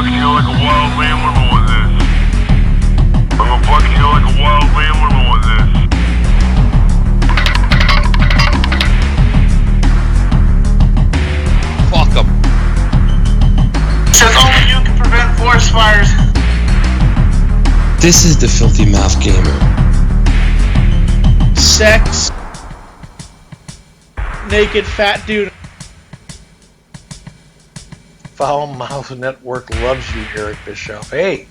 fucking you like a wild animal with this. I'm gonna fucking you like a wild animal with this. Fuck 'em. Says only you can prevent forest fires. This is the Filthy Mouth Gamer. Sex. Naked fat dude. Foul Mouth Network loves you, Eric Bischoff. Hey.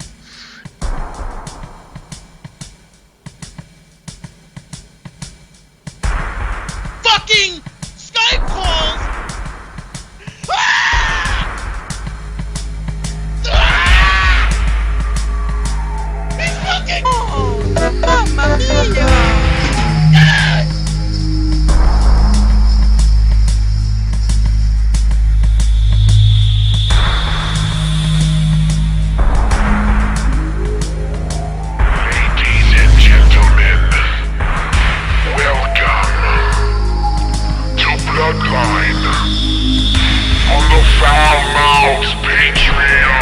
Fucking Skype calls. He's fucking. Oh, mamma mia. Bloodline on the Foul Mouths Patreon.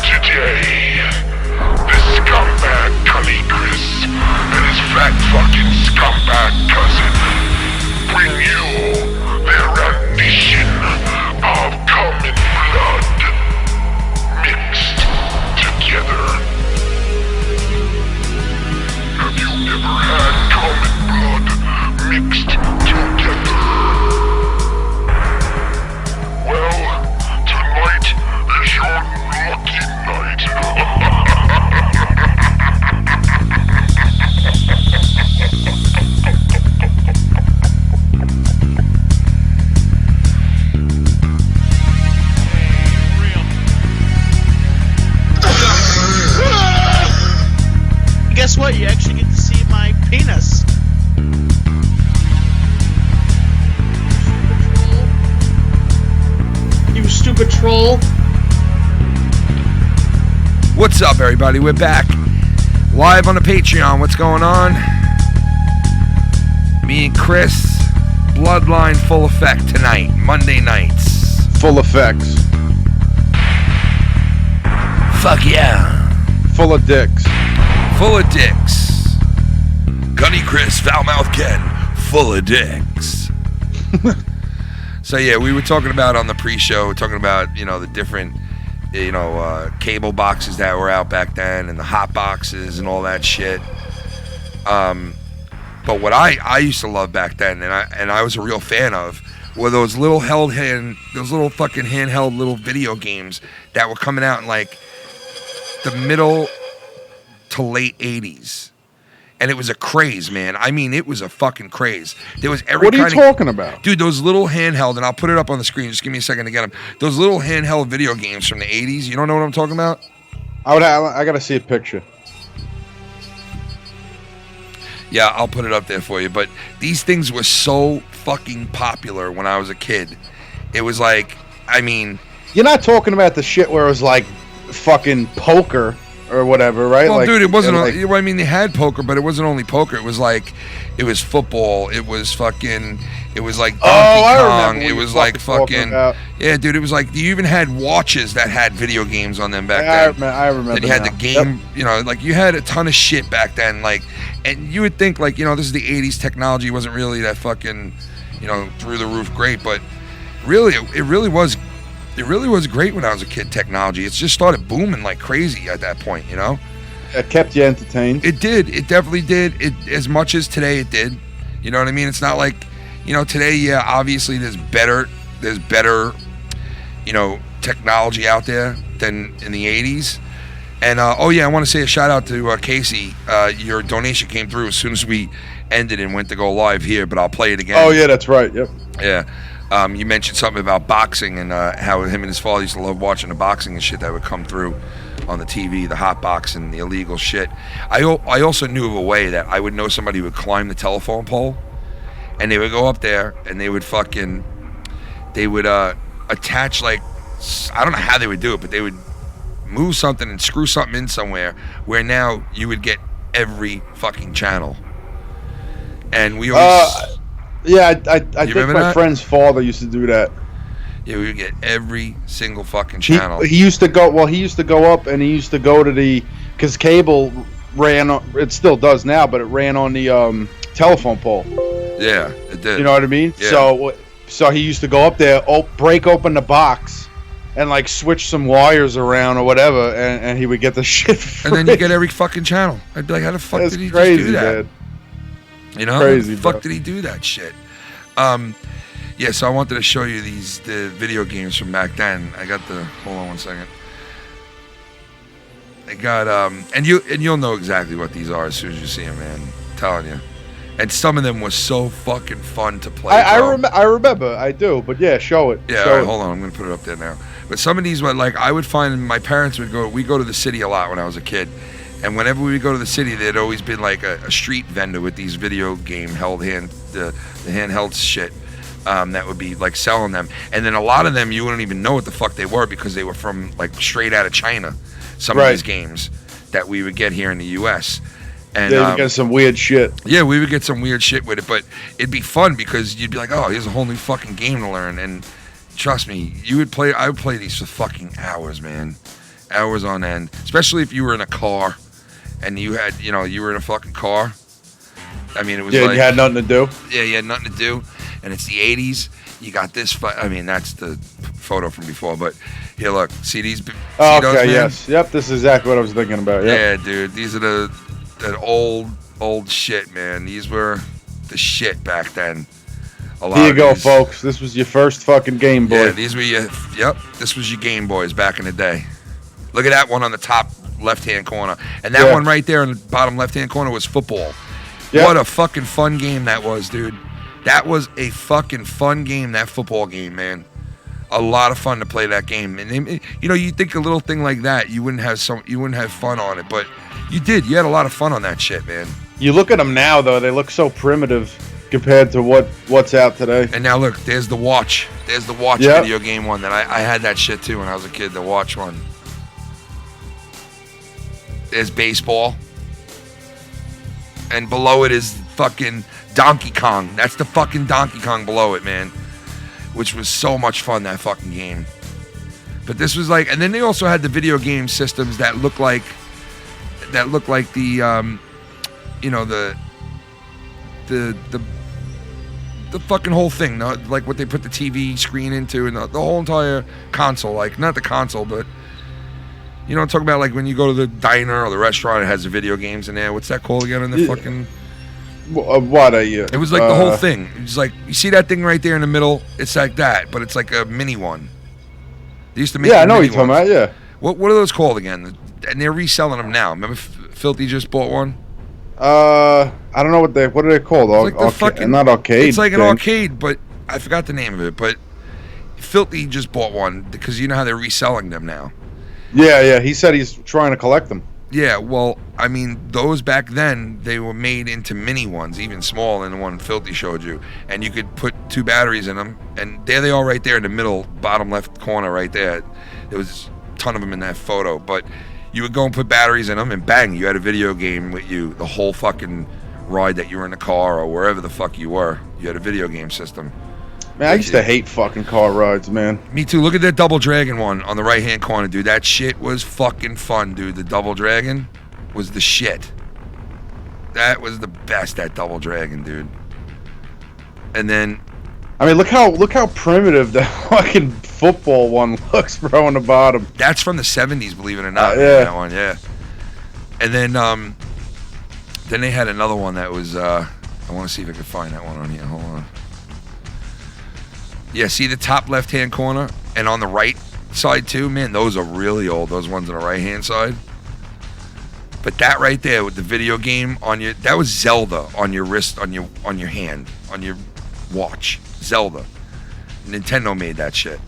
Today, the scumbag Cunny Chris and his fat fucking scumbag cousin bring you their rendition of common blood mixed together. Have you never had common blood mixed together? Well, tonight is your lucky night. Guess what? You actually get to see my penis. You stupid troll. What's up, everybody? We're back live on the Patreon. What's going on? Me and Chris, Bloodline full effect tonight, Monday nights. Full effects. Fuck yeah. Full of dicks. Full of dicks. Cunny Chris, Foulmouth Ken, full of dicks. So yeah, we were talking about on the pre-show, talking about, the different, cable boxes that were out back then and the hot boxes and all that shit. But what I used to love back then, and I was a real fan of, were those little fucking handheld little video games that were coming out in like the middle to late 80s. And it was a craze, man. I mean, it was a fucking craze. There was every What are you talking about? Dude, those little handheld, and I'll put it up on the screen. Just give me a second to get them. Those little handheld video games from the 80s. You don't know what I'm talking about? I gotta see a picture. Yeah, I'll put it up there for you. But these things were so fucking popular when I was a kid. It was like, I mean... You're not talking about the shit where it was like fucking poker or whatever, right? Well, like, dude, it wasn't... like, I mean, they had poker, but it wasn't only poker. It was like... It was football. It was fucking... It was like Donkey Kong. It was like fucking... Yeah, dude, it was like... You even had watches that had video games on them back then. I remember. Then you had the game... Yep. Like you had a ton of shit back then. Like, and you would think like, this is the 80s. Technology wasn't really that fucking, through the roof great. But really, it really was... It really was great when I was a kid, technology. It's just started booming like crazy at that point, It kept you entertained. It did. It definitely did. It as much as today it did. You know what I mean? It's not like, today, yeah, obviously there's better, technology out there than in the 80s. And, I want to say a shout out to Casey. Your donation came through as soon as we ended and went to go live here, but I'll play it again. Oh, yeah, that's right. Yep. Yeah. You mentioned something about boxing and how him and his father used to love watching the boxing and shit that would come through on the TV, the hot box and the illegal shit. I also knew of a way that I would know somebody who would climb the telephone pole and they would go up there and they would attach, like, I don't know how they would do it, but they would move something and screw something in somewhere where now you would get every fucking channel. And we always... Yeah, I think remember my that? friend's father used to do that. Yeah, we would get every single fucking channel. He used to go. Well, he used to go up and he used to go to because cable ran. It still does now, but it ran on the telephone pole. Yeah, it did. You know what I mean? Yeah. So he used to go up there, break open the box, and like switch some wires around or whatever, and he would get the shit free. And then you get every fucking channel. I'd be like, how the fuck That's did he crazy, just do that? man. You know, Crazy, how the fuck bro. did he do that shit? Yeah, so I wanted to show you the video games from back then. I got hold on one second. I got and you'll know exactly what these are as soon as you see them, man. I'm telling you. And some of them were so fucking fun to play. I remember, I do, but yeah, show it. Yeah, show all right, it. hold on, I'm gonna put it up there now. But some of these were like I would find my parents would go. We go to the city a lot when I was a kid, and whenever we would go to the city, there'd always been like a street vendor with these video game the handheld shit. That would be like selling them, and then a lot of them you wouldn't even know what the fuck they were because they were from like straight out of China. Some of these games that we would get here in the U.S. And yeah, you get some weird shit. Yeah, we would get some weird shit with it, but it'd be fun because you'd be like, oh, here's a whole new fucking game to learn. And trust me, I would play these for fucking hours, man, hours on end. Especially if you were in a car, and you were in a fucking car. I mean, it was like you had nothing to do. Yeah, you had nothing to do. And it's the 80s. You got this. I mean, that's the photo from before. But here, look. See these? Oh, see those, okay, man? Yes. Yep, this is exactly what I was thinking about. Yep. Yeah, dude. These are that old shit, man. These were the shit back then. Here you go, folks. This was your first fucking Game Boy. Yeah, these were this was your Game Boys back in the day. Look at that one on the top left-hand corner. And that one right there in the bottom left-hand corner was football. Yep. What a fucking fun game that was, dude. That was a fucking fun game, that football game, man. A lot of fun to play that game. And you think a little thing like that, you wouldn't have fun on it, but you did. You had a lot of fun on that shit, man. You look at them now, though; they look so primitive compared to what's out today. And now look, there's the Watch. There's the Watch video game one that I had that shit too when I was a kid. The Watch one. There's baseball. And below it is fucking Donkey Kong. That's the fucking Donkey Kong below it, man. Which was so much fun, that fucking game. But this was like, and then they also had the video game systems that look like the, the fucking whole thing, like what they put the TV screen into and the whole entire console, like not the console, but you know what I'm talking about, like when you go to the diner or the restaurant, it has the video games in there. What's that called again? In the fucking what are you? It was like the whole thing. It's like you see that thing right there in the middle. It's like that, but it's like a mini one. They used to make. Yeah, I know what you're talking about. Yeah. What are those called again? And they're reselling them now. Remember, Filthy just bought one. I don't know what are they called? Like the fucking, not arcade. It's like an arcade, but I forgot the name of it. But Filthy just bought one because you know how they're reselling them now. Yeah. He said he's trying to collect them. Yeah, well, I mean, those back then, they were made into mini ones, even smaller than the one Filthy showed you. And you could put 2 batteries in them, and there they are right there in the middle, bottom left corner right there. There was a ton of them in that photo. But you would go and put batteries in them, and bang, you had a video game with you the whole fucking ride that you were in the car or wherever the fuck you were. You had a video game system. Man, I used to hate fucking car rides, man. Me too. Look at that Double Dragon one on the right-hand corner, dude. That shit was fucking fun, dude. The Double Dragon was the shit. That was the best, that Double Dragon, dude. And then... I mean, look how primitive the fucking football one looks, bro, on the bottom. That's from the 70s, believe it or not. Yeah. That one, yeah. And then they had another one that was... I want to see if I can find that one on here. Hold on. Yeah, see the top left-hand corner? And on the right side, too? Man, those are really old, those ones on the right-hand side. But that right there with the video game on your... That was Zelda on your wrist, on your hand, on your watch. Zelda. Nintendo made that shit.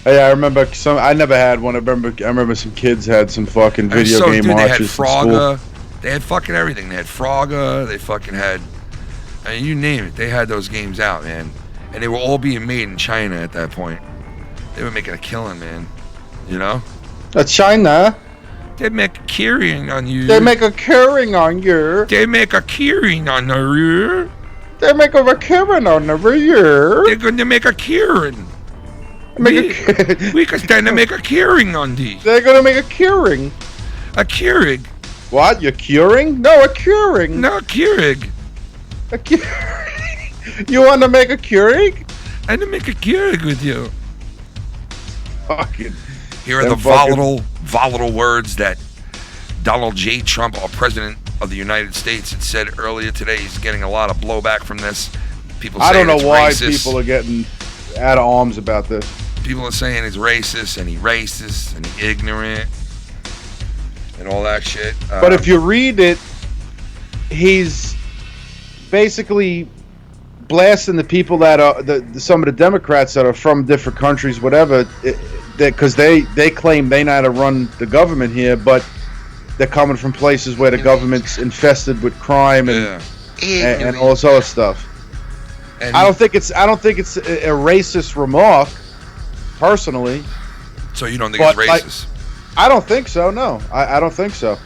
Yeah, I remember some... I never had one. I remember some kids had some fucking video game watches. They had Frogger. They had fucking everything. They had Frogger. They fucking had... I mean, you name it. They had those games out, man. And they were all being made in China at that point. They were making a killing, man. You know? China. They make a killing on you. They make a killing on you. They make a killing on you. They make a Karen on every year. They're going to make a Kieran. We can stand to make a Kieran on these. They're gonna make a curing. A Keurig. What? You're curing? No, a curing. No, Keurig. A Keurig. You want to make a Keurig? I'm to make a Keurig with you. Fucking. Here are the volatile words that Donald J. Trump, our president of the United States, had said earlier today. He's getting a lot of blowback from this. People saying I don't know it's why racist. people are getting out of arms about this. People are saying he's racist and he's ignorant and all that shit. But if you read it, he's basically blasting the people that are some of the Democrats that are from different countries, whatever, because they claim they know how to run the government here, but they're coming from places where the government's infested with crime and all this other stuff. And I don't think it's a racist remark, personally. So you don't think it's racist? I don't think so. No, I don't think so.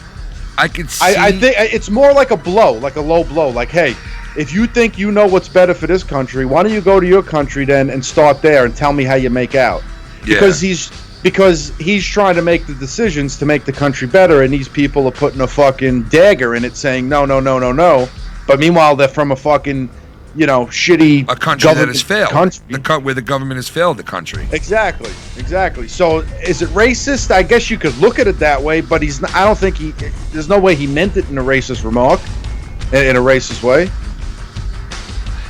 I could see. I think it's more like a blow, like a low blow. Like, hey, if you think you know what's better for this country, why don't you go to your country then and start there and tell me how you make out? Yeah. Because he's trying to make the decisions to make the country better, and these people are putting a fucking dagger in it, saying no. But meanwhile, they're from a fucking, shitty country that has failed. Country. Where the government has failed the country. Exactly. So, is it racist? I guess you could look at it that way, but he's not, I don't think there's no way he meant it in a racist remark, in a racist way.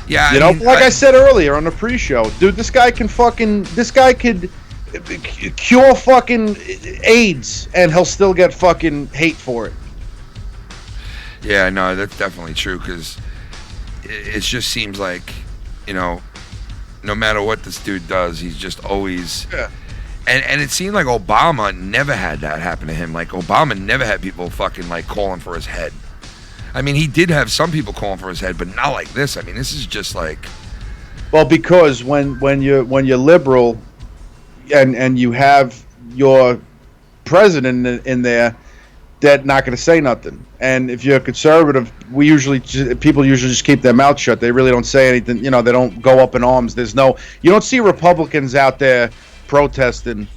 Yeah, I said earlier on the pre-show, dude, this guy could cure fucking AIDS, and he'll still get fucking hate for it. Yeah, no, that's definitely true, because it just seems like, no matter what this dude does, he's just always... Yeah. And it seemed like Obama never had that happen to him. Like, Obama never had people fucking, calling for his head. I mean, he did have some people calling for his head, but not like this. I mean, this is just like... Well, because when you're liberal and you have your president in there, they're not going to say nothing. And if you're conservative, people usually just keep their mouth shut. They really don't say anything. They don't go up in arms. You don't see Republicans out there protesting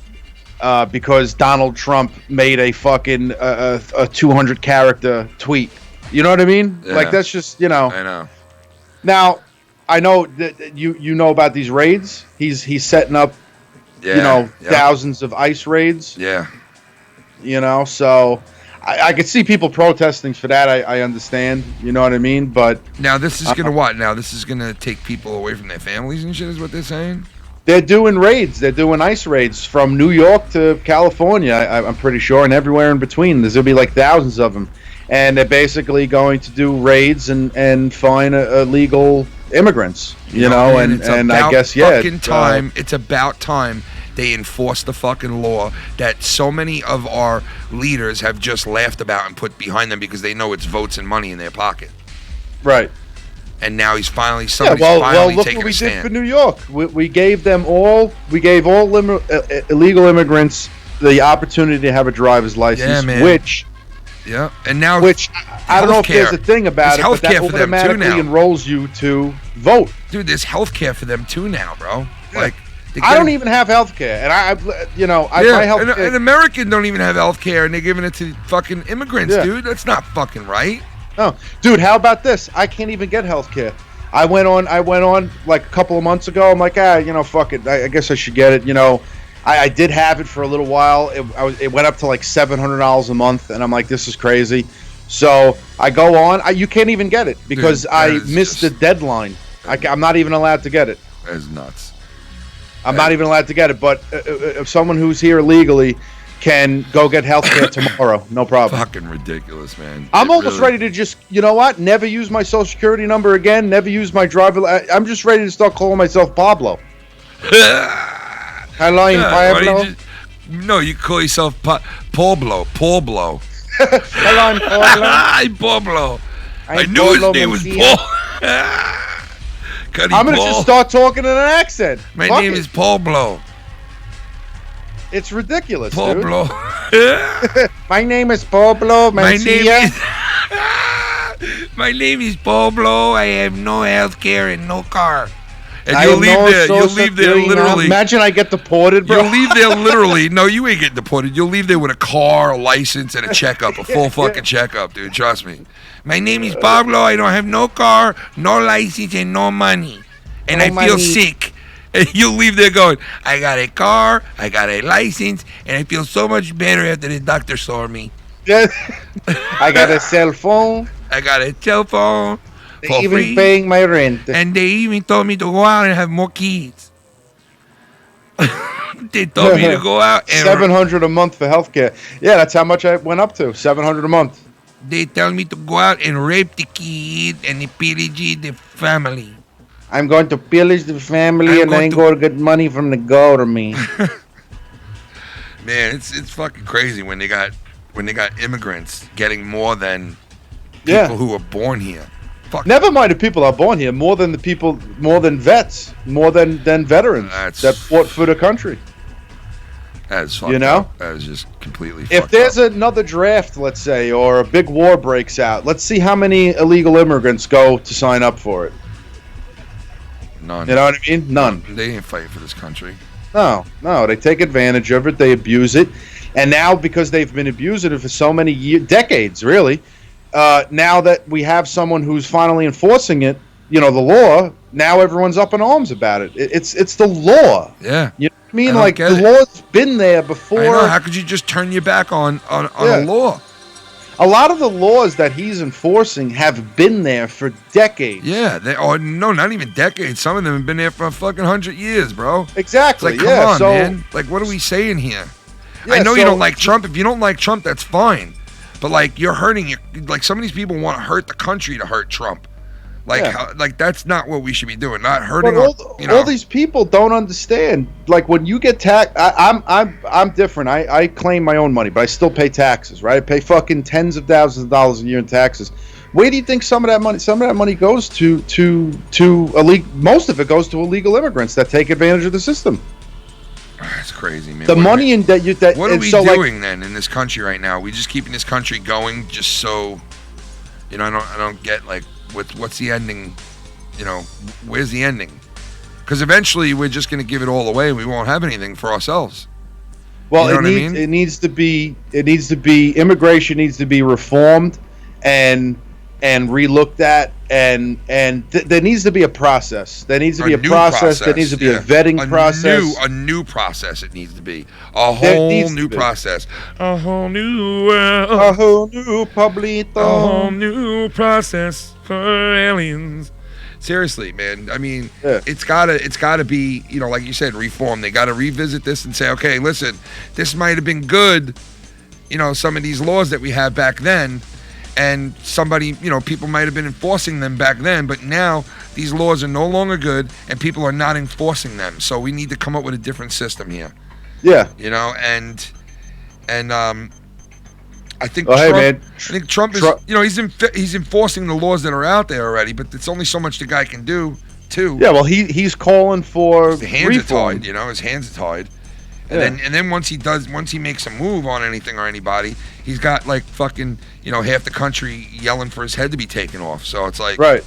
because Donald Trump made a fucking a 200 character tweet. You know what I mean? Yeah. Like, that's just, I know. Now, I know that you know about these raids. He's setting up, thousands of ICE raids. Yeah. So I could see people protesting for that. I understand. You know what I mean? But now this is gonna what? Now this is gonna take people away from their families and shit. Is what they're saying? They're doing raids. They're doing ICE raids from New York to California. I'm pretty sure, and everywhere in between. There's gonna be like thousands of them, and they're basically going to do raids and find illegal immigrants. And I guess it's about time they enforce the fucking law that so many of our leaders have just laughed about and put behind them because they know it's votes and money in their pocket. Right. And now he's finally look taking what we did for New York. We gave all illegal immigrants the opportunity to have a driver's license, yeah, man. And now I don't know if there's a thing about it, but that for them too automatically now. Enrolls you to vote. Dude, there's health care for them too now, bro. Yeah. I don't even have health care, and my health care. An American don't even have health care, and they're giving it to fucking immigrants, dude. That's not fucking right. No, dude. How about this? I can't even get health care. I went on like a couple of months ago. I'm like, fuck it. I guess I should get it. I did have it for a little while. It went up to like $700 a month, and I'm like, this is crazy. So I go on. You can't even get it because I missed the deadline. I'm not even allowed to get it. That's nuts. I'm not even allowed to get it, but if someone who's here legally can go get health care tomorrow, no problem. Fucking ridiculous, man. I'm almost ready to just, never use my social security number again, never use my driver. I'm just ready to start calling myself Pablo. Hello, Pablo. No, you call yourself Pablo. Hello, Pablo. Hi, Pablo. I knew his name was Paul. I'm going to just start talking in an accent. My name is Pablo. It's ridiculous, Pablo. My name is Pablo. My My name is Pablo. I have no health care and no car. And I you'll have leave no there. You'll social leave there security now. literally. Imagine I get deported, bro. You'll leave there literally. No, you ain't getting deported. You'll leave there with a car, a license, and a checkup, a full fucking checkup, dude. Trust me. My name is Pablo. I don't have no car, no license, and no money. And No I feel money. sick. And you'll leave there going, I got a car, I got a license, and I feel so much better after the doctor saw me. Yeah. I got a cell phone. I got a cell phone They for even free. paying my rent. And they even told me to go out and have more kids. They told me to go out and $700 a month for healthcare. Yeah, that's how much I went up to. $700 a month. they tell me to go out and rape the kid and pillage the family. I'm going to pillage the family I'm and going then to- go to get money from the government. Man, it's fucking crazy when they got immigrants getting more than people Yeah. who were born here. Fuck. Never mind the people that are born here. More than vets, more than veterans That's- that fought for the country. That is fucked You know? up. That is just completely If fucked there's up. another draft, let's say, or a big war breaks out, let's see how many illegal immigrants go to sign up for it. None. You know what I mean? None. They ain't fighting for this country. No, they take advantage of it. They abuse it, and now because they've been abusing it for so many decades, really, now that we have someone who's finally enforcing it, the law. Now everyone's up in arms about it. It's the law. Yeah. You know what I mean? I don't Like get the it. law's been there before. I know. How could you just turn your back on Yeah. a law? A lot of the laws that he's enforcing have been there for decades. Yeah. No, not even decades. Some of them have been there for a fucking 100 years, bro. It's Exactly. like, come yeah. on, so, man. Like, what are we saying here? yeah, I know you so- don't like Trump. If you don't like Trump, that's fine. But like, you're hurting. Like, some of these people want to hurt the country to hurt Trump. Like, Yeah. like that's not what we should be doing. Not hurting. But our- all these people don't understand. Like when you get taxed, I'm different. I claim my own money, but I still pay taxes, right? I pay fucking tens of thousands of dollars a year in taxes. Where do you think some of that money goes to illegal? Most of it goes to illegal immigrants that take advantage of the system. That's crazy, man. The What are money in that you that What are and we so, like, doing then in this country right now? We just keeping this country going just so, I don't get like what's the ending? Where's the ending? Because eventually we're just gonna give it all away and we won't have anything for ourselves. Well, You know what I it mean? needs to be immigration needs to be reformed and relooked at and there needs to be a process. There needs to be a new process. There needs to be yeah. a vetting process. A new process. It needs to be a There whole needs to new be. process. A whole new world. A whole new Pablito. A whole new process for aliens. Seriously, man. I mean, Yeah. it's gotta be, like you said, reform. They gotta revisit this and say, okay, listen, this might have been good, some of these laws that we had back then, and somebody, people might have been enforcing them back then, but now these laws are no longer good, and people are not enforcing them. So we need to come up with a different system here, Yeah. and I think Oh, hey, Trump, man. I think Trump is, Trump- he's enforcing the laws that are out there already, but it's only so much the guy can do, too. Yeah. Well, he's calling for The hands reform. are tied, his hands are tied. And Yeah. then once he makes a move on anything or anybody, he's got like fucking, half the country yelling for his head to be taken off. So it's like, Right.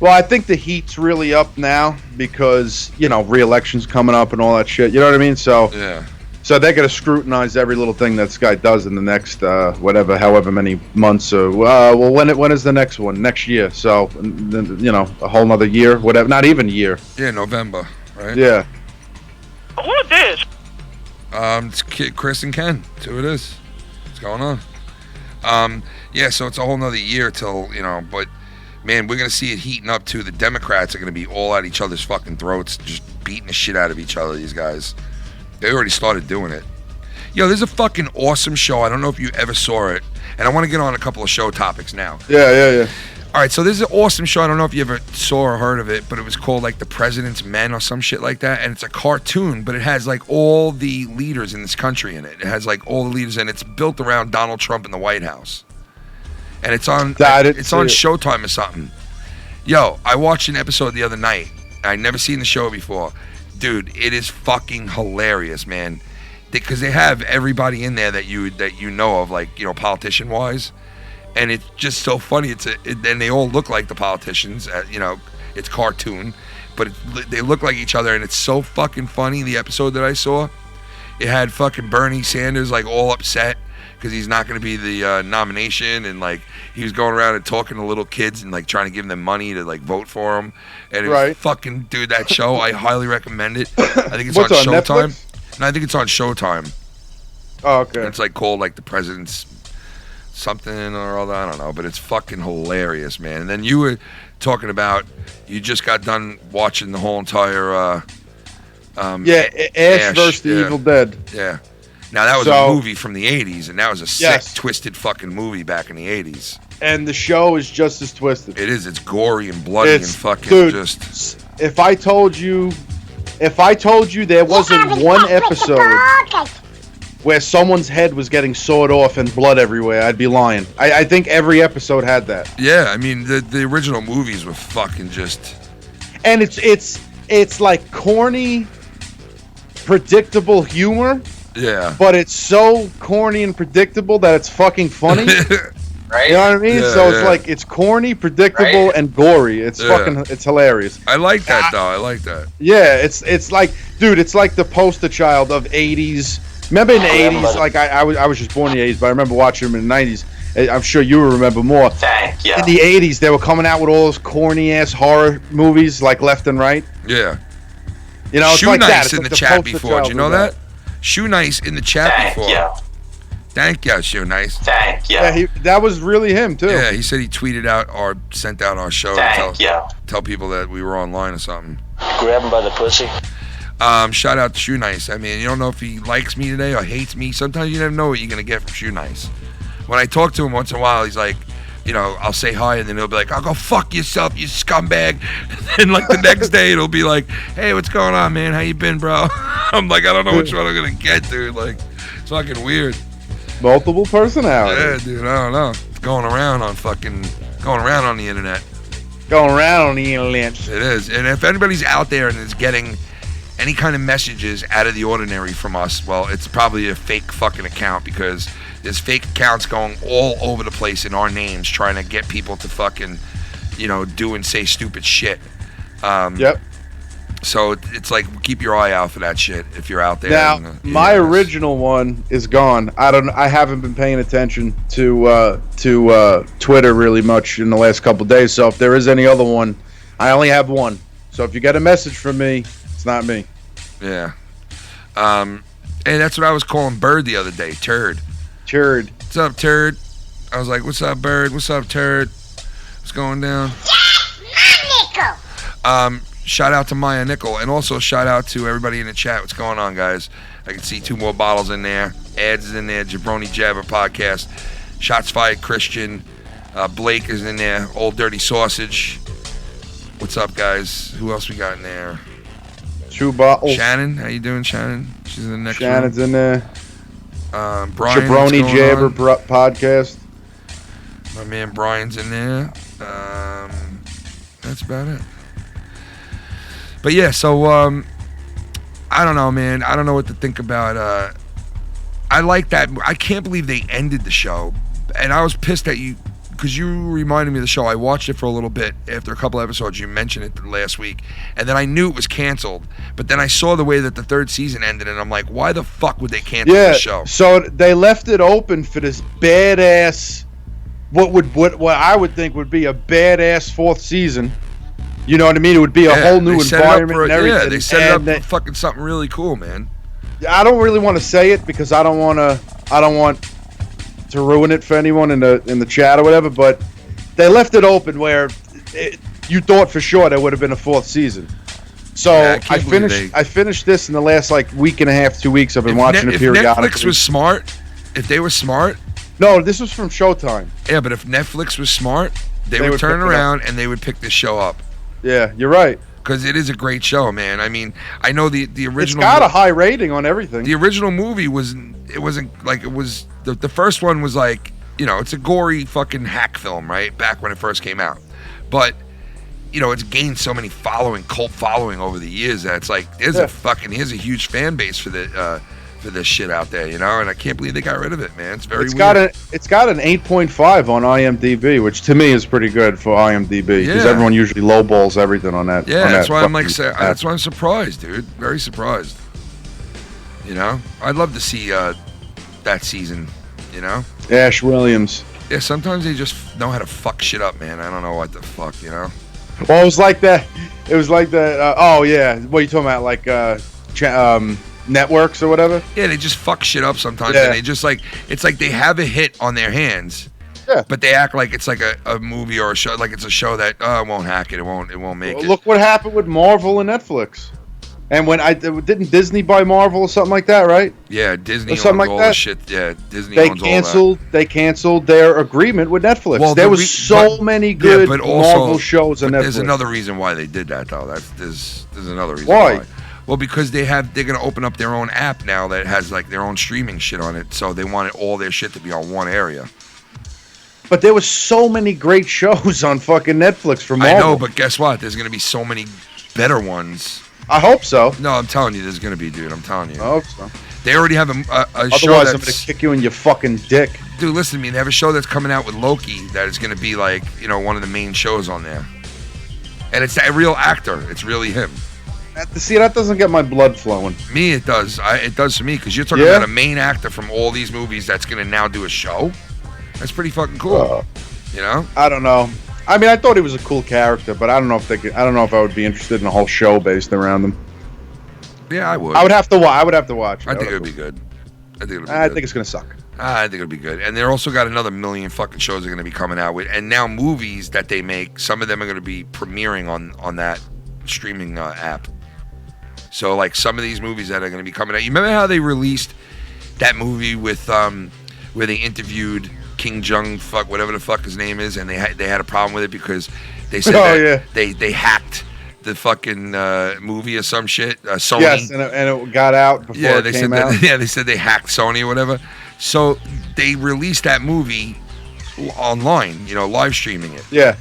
Well, I think the heat's really up now because re-election's coming up and all that shit. You know what I mean? So yeah. So they're going to scrutinize every little thing that this guy does in the next however many months. When is the next one? Next year. So a whole nother year, whatever. Not even a year. Yeah, November, right? Yeah. Who is this? It's Chris and Ken. That's who it is. What's going on? Yeah, so it's a whole nother year till, but man, we're going to see it heating up too. The Democrats are going to be all at each other's fucking throats, just beating the shit out of each other, these guys. They already started doing it. Yo, there's a fucking awesome show. I don't know if you ever saw it, and I want to get on a couple of show topics now. Yeah. All right, so there's an awesome show. I don't know if you ever saw or heard of it, but it was called like The President's Men or some shit like that. And it's a cartoon, but it has like all the leaders in this country in it. It has like all the leaders, and it's built around Donald Trump in the White House. And it's on Showtime or something. Yo, I watched an episode the other night. I'd never seen the show before. Dude, it is fucking hilarious, man. Because they have everybody in there that you know of, like, politician-wise. and it's just so funny. And they all look like the politicians. It's cartoon, but they look like each other, and it's so fucking funny. The episode that I saw, it had fucking Bernie Sanders like all upset because he's not going to be the nomination, and like he was going around and talking to little kids and like trying to give them money to like vote for him. And it was fucking, dude, that show, I highly recommend it. I think it's on Showtime. Netflix? And I think it's on Showtime. Oh, okay. It's like called like the President's something or other, I don't know, but it's fucking hilarious, man. And then you were talking about, you just got done watching the whole entire Ash versus the Evil Dead. Yeah. Now that was a movie from the 80s, and that was a sick, twisted fucking movie back in the 80s. And the show is just as twisted. It is. It's gory and bloody and fucking just. If I told you there wasn't one episode where someone's head was getting sawed off and blood everywhere, I'd be lying. I think every episode had that. Yeah, I mean the original movies were fucking just. And it's like corny, predictable humor. Yeah. But it's so corny and predictable that it's fucking funny. Right? You know what I mean? Yeah, So it's like it's corny, predictable, and gory. It's it's hilarious. I like that though. I like that. Yeah, it's like, dude, it's like the poster child of 80s. Remember in the 80s, like I was just born in the 80s, but I remember watching them in the 90s. I'm sure you will remember more. Thank you. In the 80s, they were coming out with all those corny ass horror movies, like left and right. Yeah. You know, it's Shoe like Nice that. It's in like the chat poster before. child Do you know of that? Shoe Nice in the chat Thank before. you. Thank you, Shoe Nice. Thank you. Yeah, that was really him too. Yeah, he said he tweeted out or sent out our show Thank to you. tell people that we were online or something. Grab him by the pussy. Shout out to Shoe Nice. I mean, you don't know if he likes me today or hates me. Sometimes you never know what you're gonna get from Shoe Nice. When I talk to him once in a while, he's like, I'll say hi, and then he'll be like, "I'll go fuck yourself, you scumbag." And like the next day, it'll be like, "Hey, what's going on, man? How you been, bro?" I'm like, I don't know which one I'm gonna get, dude. Like, it's fucking weird. Multiple personalities. Yeah, dude. I don't know. It's going around on the internet. Going around on the internet. It is. And if anybody's out there and is getting any kind of messages out of the ordinary from us, well, it's probably a fake fucking account, because there's fake accounts going all over the place in our names trying to get people to fucking, do and say stupid shit. Yep. So it's like, keep your eye out for that shit if you're out there. Now, my original one is gone. I haven't been paying attention to Twitter really much in the last couple of days. So if there is any other one, I only have one. So if you get a message from me, it's not me. Yeah. And that's what I was calling Bird the other day, Turd. Turd. What's up, Turd? I was like, what's up, Bird? What's up, Turd? What's going down? Shout out to Maya Nickel, and also shout out to everybody in the chat. What's going on, guys? I can see 2 more bottles in there. Ads is in there. Jabroni Jabber Podcast. Shots Fired Christian. Blake is in there. Old Dirty Sausage. What's up, guys? Who else we got in there? 2 bottles. Shannon, how you doing, Shannon? She's in the next Shannon's room. in there. Brian, Jabroni Jabber Podcast. My man Brian's in there. That's about it. But yeah, so I don't know, man. I don't know what to think about. I like that. I can't believe they ended the show, and I was pissed at you because you reminded me of the show. I watched it for a little bit after a couple episodes. You mentioned it last week, and then I knew it was canceled. But then I saw the way that the 3rd season ended, and I'm like, why the fuck would they cancel the show? So they left it open for this badass, what I would think would be a badass 4th season. You know what I mean? It would be a whole new environment and everything. Yeah, they set it up for fucking something really cool, man. I don't really want to say it because I don't want to ruin it for anyone in the chat or whatever. But they left it open where you thought for sure there would have been a 4th season. So Yeah, I finished this in the last week and a half, 2 weeks. I've been watching it periodically. If Netflix was smart, if they were smart. No, this was from Showtime. Yeah, but if Netflix was smart, they would turn around and they would pick this show up. Yeah, you're right. Because it is a great show, man. I mean, I know the original. It's got a high rating on everything. The original movie wasn't like, it was the first one was like, it's a gory fucking hack film, right? Back when it first came out, but it's gained so many cult following over the years that it's like here's a huge fan base for for this shit out there, you know, and I can't believe they got rid of it, man. It's very It's weird. got an 8.5 on IMDb, which to me is pretty good for IMDb because Yeah. everyone usually lowballs everything on that. Yeah, on that's that why I'm like, fucking app. that's why I'm surprised, dude. Very surprised. You know, I'd love to see that season. You know, Ash Williams. yeah. Sometimes they just know how to fuck shit up, man. I don't know what the fuck, you know. Well, it was like that. It was like that. Oh yeah, what are you talking about? Like networks or whatever. Yeah, they just fuck shit up sometimes, Yeah. and they just like it's like they have a hit on their hands. Yeah. But they act like it's like a movie or a show, like it's a show that it won't hack it, it won't make it. Look what happened with Marvel and Netflix. And when didn't Disney buy Marvel or something like that, right? Yeah, Disney Or owns something like all that? the shit. Yeah, Disney owns all that. They canceled their agreement with Netflix. Well, there the was so many good Marvel shows on but Netflix. there's another reason why they did that, though. There's another reason Why? Well, because they're going to open up their own app now that has like their own streaming shit on it, so they wanted all their shit to be on one area. But there was so many great shows on fucking Netflix for Marvel. I know, but guess what? There's going to be so many better ones. I hope so. No, I'm telling you, there's going to be, dude. I'm telling you. I hope so. They already have a show Otherwise, that's... I'm gonna kick you in your fucking dick. Dude, listen to me. They have a show that's coming out with Loki that is going to be like, you know, one of the main shows on there. And it's a real actor. It's really him. See, that doesn't get my blood flowing. Me, it does. It does for me because you're talking about a main actor from all these movies that's going to now do a show. That's pretty fucking cool. You know? I don't know. I mean, I thought he was a cool character, but I don't know if they could. I don't know if I would be interested in a whole show based around him. Yeah, I would. I would have to watch. I think it would be good. I think it's gonna suck. I think it'll be good. And they're also got another million fucking shows they're going to be coming out with. And now movies that they make, some of them are going to be premiering on that streaming app. So, like, some of these movies that are going to be coming out. You remember how they released that movie with where they interviewed King Jung Fuck, whatever the fuck his name is, and they had a problem with it because they said they hacked the fucking movie or some shit. Sony. Yes, and it got out before it came out. They said they hacked Sony or whatever. So they released that movie online, you know, live streaming it. Yeah.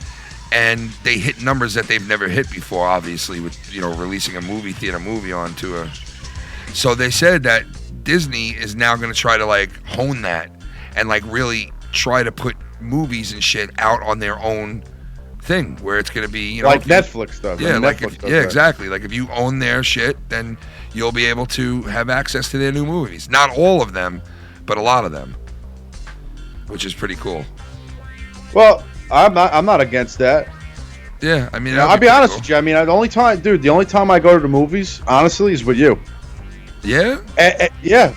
And they hit numbers that they've never hit before, obviously, with, you know, releasing a movie theater movie onto a... So they said that Disney is now going to try to, like, hone that and, like, really try to put movies and shit out on their own thing, where it's going to be, you know... Like Netflix does. Yeah, Netflix does that. exactly. Like, if you own their shit, then you'll be able to have access to their new movies. Not all of them, but a lot of them. Which is pretty cool. Well... I'm not against that. Yeah, I mean, I'll be honest with you. I mean, the only time I go to the movies, honestly, is with you. Yeah. Yeah,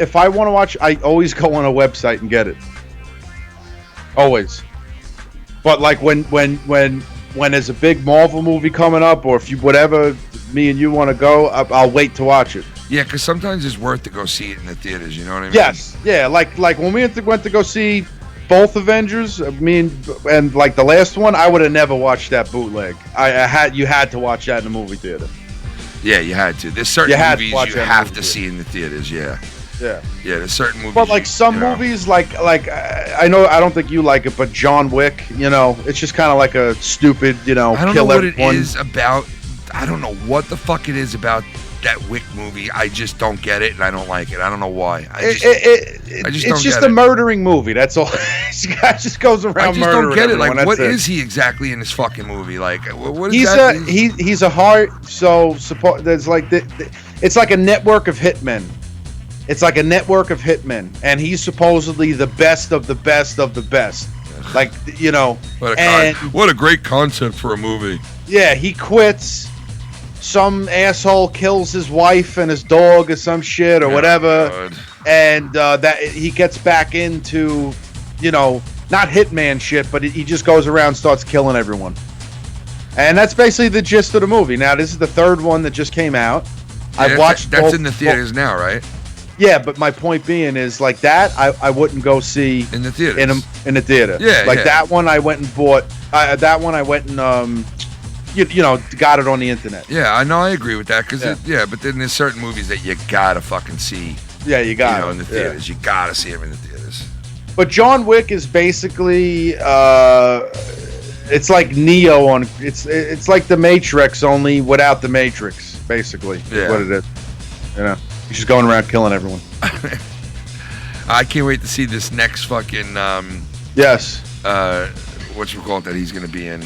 if I want to watch, I always go on a website and get it. Always. But like when there's a big Marvel movie coming up, or if you whatever me and you want to go, I'll wait to watch it. Yeah, because sometimes it's worth to go see it in the theaters. You know what I mean? Yes. Yeah. Like when we went to go see both Avengers, and like the last one, I would have never watched that bootleg. You had to watch that in the movie theater. Yeah, you had to. There's certain movies you have to see in the theaters. Yeah. Yeah. Yeah, there's certain movies. But like some movies, like I know I don't think you like it, but John Wick, you know, it's just kind of like a stupid, you know, I don't know what it is about. I don't know what the fuck it is about that Wick movie. I just don't get it, and I don't like it. I don't know why. It's just a murdering movie. That's all. This guy just goes around. I just murdering don't get it. everyone. Like, what That's is he exactly in this fucking movie? Like, what he's exactly? he's a hard. So there's like it's like a network of hitmen. It's like a network of hitmen, and he's supposedly the best of the best of the best. Like, you know, what a great concept for a movie. Yeah, he quits. Some asshole kills his wife and his dog or some shit or whatever, God. And that he gets back into, you know, not hitman shit, but he just goes around and starts killing everyone. And that's basically the gist of the movie. Now, this is the third one that just came out. I've watched. That's in the theaters now, right? Yeah, but my point being is like that I wouldn't go see in the theater. In the theater. Yeah, like that one I went and bought. That one I went and you know, got it on the internet. Yeah, I know. I agree with that because but then there's certain movies that you gotta fucking see. Yeah, you got in the theaters. You gotta see them in the theaters. But John Wick is basically it's like Neo on it's like the Matrix only without the Matrix. Basically, is what it is. You know, he's just going around killing everyone. I can't wait to see this next fucking Yes. whatchamacallit that he's gonna be in.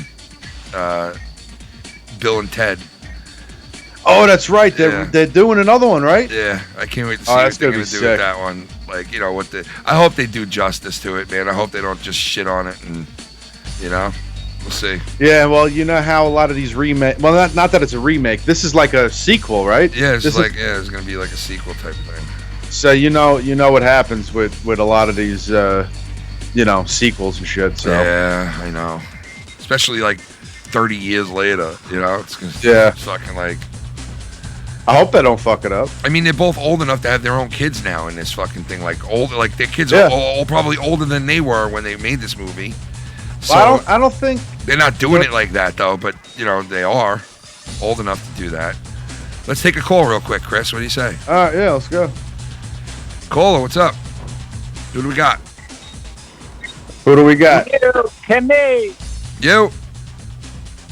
Bill and Ted. Oh, that's right. They're doing another one, right? Yeah, I can't wait to see Oh, what that's they're gonna gonna be do sick. with that one. Like, you know, I hope they do justice to it, man. I hope they don't just shit on it, and you know, we'll see. Yeah, well, you know how a lot of these remake. Well, not that it's a remake. This is like a sequel, right? Yeah, it's This like is- it's gonna be like a sequel type thing. So you know what happens with a lot of these, sequels and shit. So Yeah, I know. Especially like 30 years later, you know, it's gonna Yeah. fucking like. I hope they don't fuck it up. I mean, they're both old enough to have their own kids now in this fucking thing. Like their kids Yeah. are all probably older than they were when they made this movie. So Well, I don't think. they're not doing it like that though. But you know, they are old enough to do that. Let's take a call real quick, Chris. What do you say? All right, yeah, let's go. Caller, what's up? Who do we got? Who do we got? Kenny, You.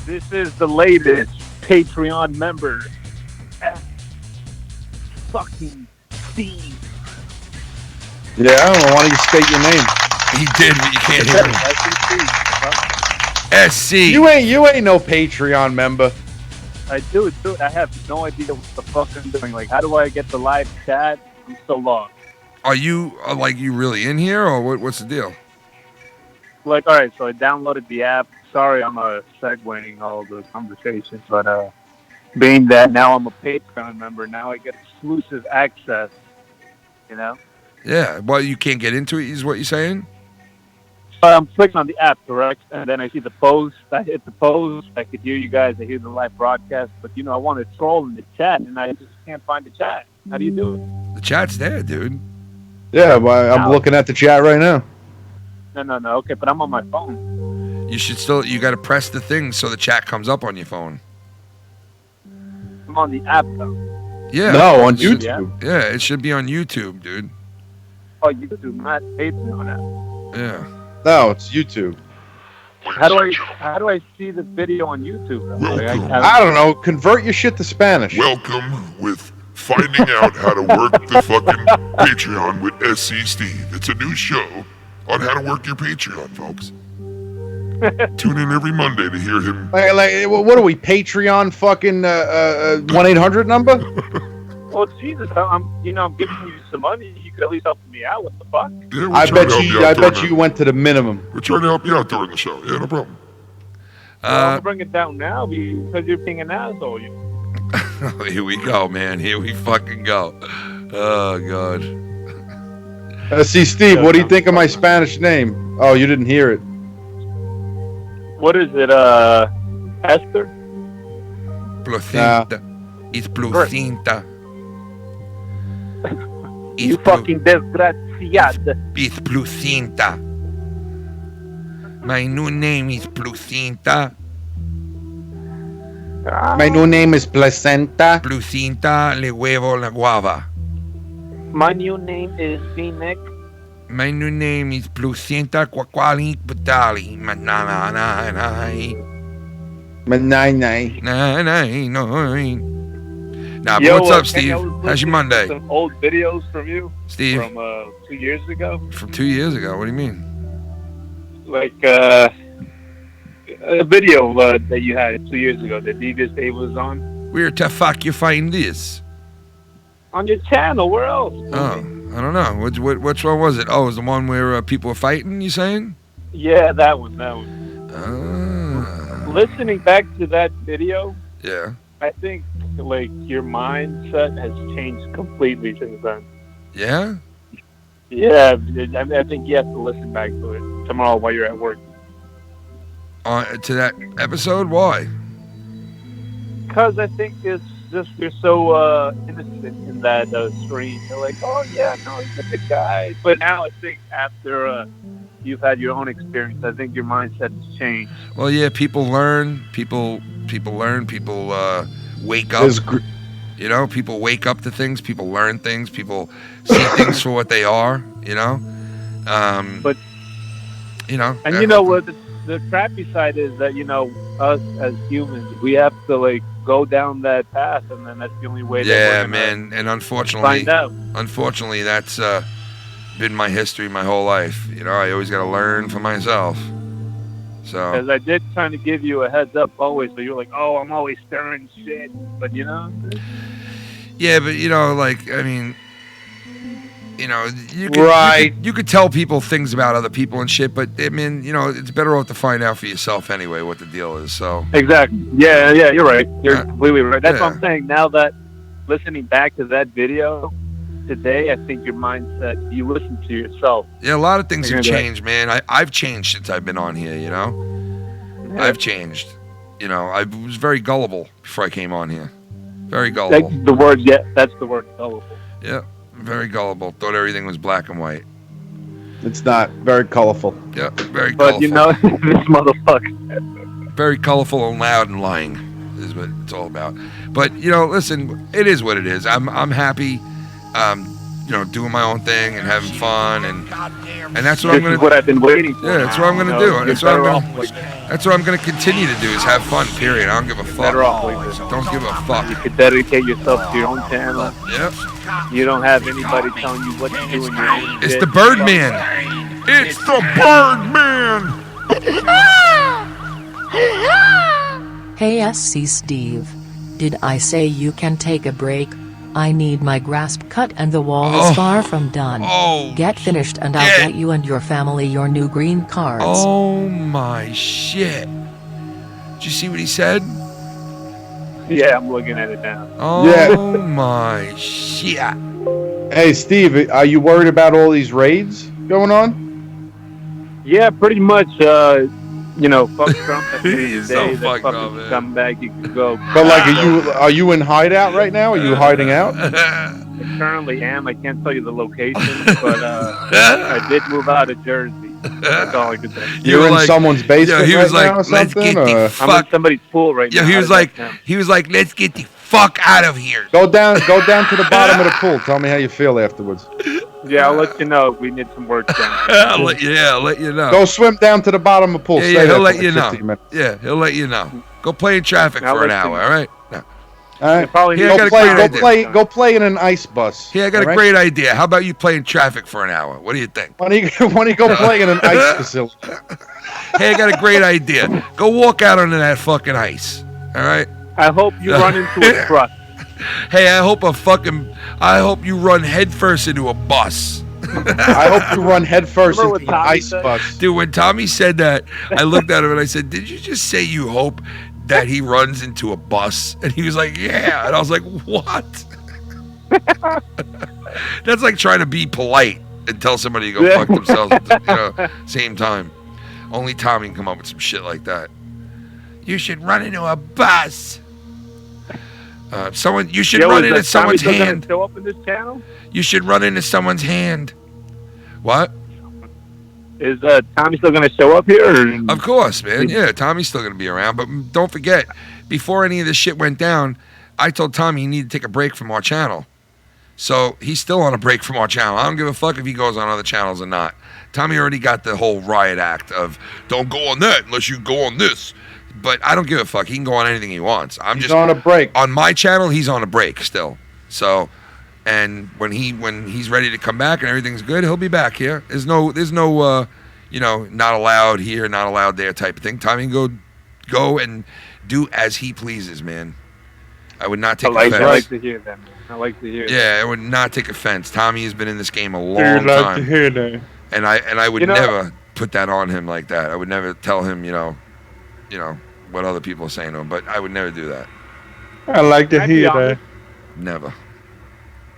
this is the latest Patreon member. Fucking Steve. Yeah, I don't know. Why don't you state your name? He did, but you can't hear him. SC. You ain't no Patreon member. I do. I have no idea what the fuck I'm doing. Like, how do I get the live chat? I'm so lost. Are you you really in here, or what's the deal? Like, all right, so I downloaded the app. Sorry, I'm segueing all the conversations, but being that now I'm a Patreon member, now I get exclusive access. You know. Yeah. Well, you can't get into it. Is what you're saying? I'm clicking on the app, correct? And then I see the post. I hit the post. I could hear you guys. I hear the live broadcast. But, you know, I want to troll in the chat, and I just can't find the chat. How do you do it? The chat's there, dude. Yeah, well, I'm looking at the chat right now. No. Okay, but I'm on my phone. You got to press the thing so the chat comes up on your phone. I'm on the app, though. Yeah. No, on Yeah. YouTube. Yeah, it should be on YouTube, dude. Oh, YouTube, not Patreon app. Yeah. No, it's YouTube. How do I see the video on YouTube? Welcome. I don't know. Convert your shit to Spanish. Welcome with finding out how to work the fucking Patreon with SC Steve. It's a new show on how to work your Patreon, folks. Tune in every Monday to hear him. Like, what are we? Patreon fucking 1-800 number? Well, Jesus, I'm giving you some money. You could at least help me out. What the fuck? Yeah, we're I trying bet to help you. out I during bet the- you went to the minimum. We're trying to help you out during the show. Yeah, no problem. I'll bring it down now because you're being an asshole. Here we go, man. Here we fucking go. Oh, God. See, Steve, what do you think of my Spanish name? Oh, you didn't hear it. What is it, Esther? Placinta. It's placinta. You fucking desgraciado. It's placinta. My new name is Placinta. My new name is Placenta. Placinta le huevo la guava. My new name is Phoenix. My new name is Placinta Quaquali Patali. Mananai. Manai. Nah, but Yo, what's up, Kenny, Steve? I was How's your listening Monday? to some old videos from you Steve, from 2 years ago. from 2 years ago. What do you mean? Like a video that you had 2 years ago that Devious Dave was on. Where the fuck you find this? On your channel, where else? Oh, I don't know. Which one was it? Oh, it was the one where people were fighting, you saying? Yeah, that one. Ah, Listening back to that video, yeah. I think like your mindset has changed completely since then. Yeah? Yeah, I think you have to listen back to it tomorrow while you're at work. To that episode? Why? Because I think it's just you're so innocent in that screen. You're like, oh yeah, no, he's a good guy. But now I think after you've had your own experience, I think your mindset has changed. Well, yeah, people learn. People learn. People wake up. You know, people wake up to things. People learn things. People see things for what they are. You know. But you know. and you know what? the crappy side is that, us as humans, we have to like go down that path, and then that's the only way. Yeah, that we're man. And find out. unfortunately, that's been my history my whole life. I always got to learn for myself. So. Because I did kind of give you a heads up always, but you're like, oh, I'm always stirring shit, but Yeah, but you could tell people things about other people and shit, but I mean, it's better off to find out for yourself anyway what the deal is. So exactly, yeah, you're right. You're completely right. That's what I'm saying. Now that listening back to that video today, I think your mindset, you listen to yourself. Yeah, a lot of things have changed, man. I've changed since I've been on here. Yeah. I've changed. I was very gullible before I came on here. Very gullible. That's the word. Yeah, that's the word. Gullible. Yeah. Very gullible. Thought everything was black and white. It's not. Very colorful. Yeah, very but colorful. But this motherfucker. Very colorful and loud and lying is what it's all about. But listen, it is what it is. I'm happy, doing my own thing and having fun, and that's what I'm gonna. This is what I've been waiting for. Yeah, that's what I'm gonna do. That's what I'm gonna continue to do is have fun. Period. I don't give a fuck. Better off like this. Don't give a fuck. You could dedicate yourself to your own channel. Yep. You don't have anybody telling you what to do in your own It's shit. the Birdman. It's the Birdman. Hey SC Steve. Did I say you can take a break? I need my grasp cut and the wall is far from done. Get finished and I'll get you and your family your new green cards. Oh my shit. Did you see what he said? Yeah, I'm looking at it now. Oh my shit. Hey Steve, are you worried about all these raids going on? Yeah, pretty much. Fuck Trump. He's so fucked up, man. Scumbag, you could go. But like, are you in hideout right now? Are you hiding out? I currently am. I can't tell you the location, but I did move out of Jersey. That's all I could say. You're in someone's basement he was right now or like, let's something? get the I'm fuck. in somebody's pool right now. He was like, let's get the fuck out of here. Go down to the bottom of the pool. Tell me how you feel afterwards. Yeah, I'll let you know if we need some work done. I'll let you know. Go swim down to the bottom of the pool. Yeah, Stay he'll there let for you like know. 15 minutes. Yeah, he'll let you know. Go play in traffic I'll for an let you hour, know. all right? No. All right. Probably Here, I got a great idea. Go play in an ice bus. Hey, I got a all right? great idea. How about you play in traffic for an hour? What do you think? Why don't you go play in an ice facility? Hey, I got a great idea. Go walk out onto that fucking ice. All right? I hope you run into a truck. Hey, I hope you run headfirst into a bus. I hope you run headfirst Remember into what an Tommy ice said? bus. Dude, when Tommy said that, I looked at him and I said, did you just say you hope that he runs into a bus? And he was like, yeah. And I was like, what? That's like trying to be polite and tell somebody to go fuck themselves at the same time. Only Tommy can come up with some shit like that. You should run into a bus. You should run into someone's hand. Show up in this channel? You should run into someone's hand. What? Is Tommy still going to show up here? Or? Of course, man. Yeah, Tommy's still going to be around. But don't forget, before any of this shit went down, I told Tommy he needed to take a break from our channel. So he's still on a break from our channel. I don't give a fuck if he goes on other channels or not. Tommy already got the whole riot act of don't go on that unless you go on this. But I don't give a fuck. He can go on anything he wants. He's on a break. On my channel, he's on a break still. So, and when he's ready to come back and everything's good, he'll be back here. There's no not allowed here, not allowed there type of thing. Tommy can go and do as he pleases, man. I would not take offense. I like to hear that, man. I like to hear that. Yeah, I would not take offense. Tommy has been in this game a long time. To hear that. And I would never put that on him like that. I would never tell him, what other people are saying to him, but I would never do that. I like to hear that. Never.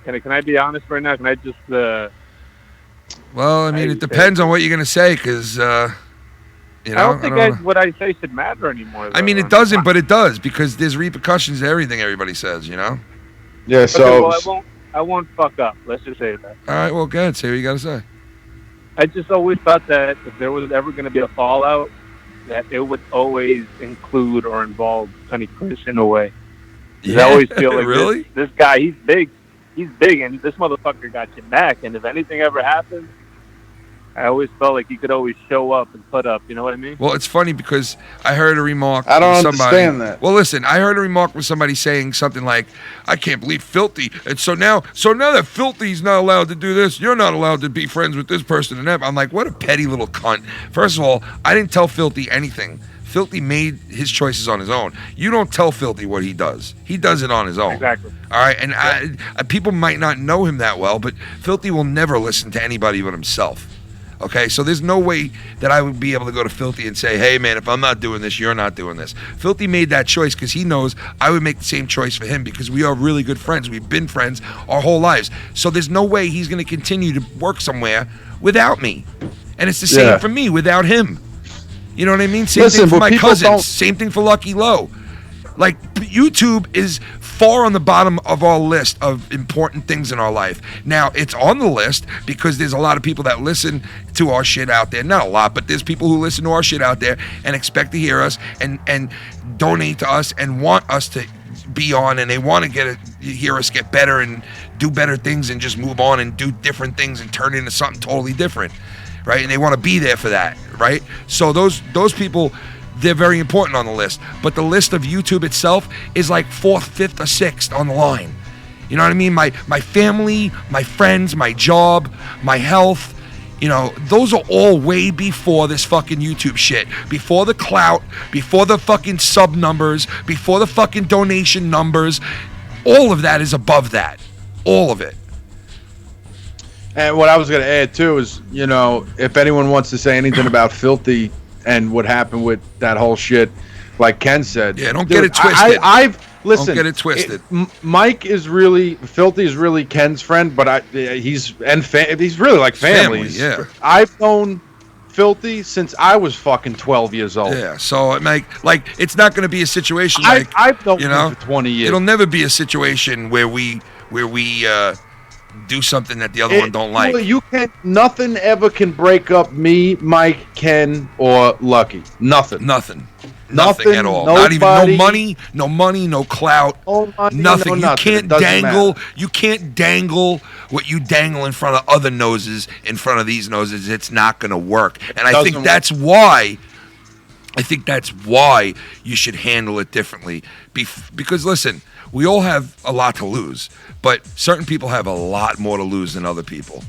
Can I be honest right now? Can I just Well, I mean, it depends on what you're going to say, because, I don't think what I say should matter anymore. I mean, it doesn't, but it does, because there's repercussions to everything everybody says, Yeah, so... Okay, well, I won't fuck up. Let's just say that. All right, well, go ahead. Say what you got to say. I just always thought that if there was ever going to be a fallout, that it would always include or involve Cunny Chris in a way. Yeah, I always feel like really? this guy, he's big, and this motherfucker got your back, and if anything ever happens, I always felt like he could always show up and put up. You know what I mean? Well, it's funny because I heard a remark. I don't from somebody, understand that. Well, listen, I heard a remark with somebody saying something like, "I can't believe Filthy." And so now that Filthy's not allowed to do this, you're not allowed to be friends with this person and that. I'm like, what a petty little cunt. First of all, I didn't tell Filthy anything. Filthy made his choices on his own. You don't tell Filthy what he does. He does it on his own. Exactly. All right, and people might not know him that well, but Filthy will never listen to anybody but himself. Okay, so there's no way that I would be able to go to Filthy and say, hey, man, if I'm not doing this, you're not doing this. Filthy made that choice because he knows I would make the same choice for him because we are really good friends. We've been friends our whole lives. So there's no way he's going to continue to work somewhere without me. And it's the same for me without him. You know what I mean? Same thing for my cousins. Same thing for Lucky Low. Like, YouTube is far on the bottom of our list of important things in our life. Now, it's on the list because there's a lot of people that listen to our shit out there. Not a lot, but there's people who listen to our shit out there and expect to hear us and donate to us and want us to be on, and they want to hear us get better and do better things and just move on and do different things and turn into something totally different, right? And they want to be there for that, right? So those people, they're very important on the list. But the list of YouTube itself is like 4th, 5th, or 6th on the line. You know what I mean? My family, my friends, my job, my health, you know, those are all way before this fucking YouTube shit. Before the clout, before the fucking sub numbers, before the fucking donation numbers. All of that is above that. All of it. And what I was going to add, too, is, you know, if anyone wants to say anything about Filthy and what happened with that whole shit, like Ken said. Yeah, don't get it twisted. Listen. Don't get it twisted. Mike is really, Filthy is really Ken's friend, but he's really like family. Yeah. I've known Filthy since I was fucking 12 years old. Yeah, so like it's not going to be a situation like I've known him for 20 years. It'll never be a situation where we do something that the other one don't like. Well, nothing ever can break up me, Mike, Ken, or Lucky. Nothing at all. Nobody, not even no money, no clout, nothing. No, you can't dangle. You can't dangle what you dangle in front of other noses, in front of these noses. It's not going to work. And I think that's why. You should handle it differently. Because listen, we all have a lot to lose, but certain people have a lot more to lose than other people.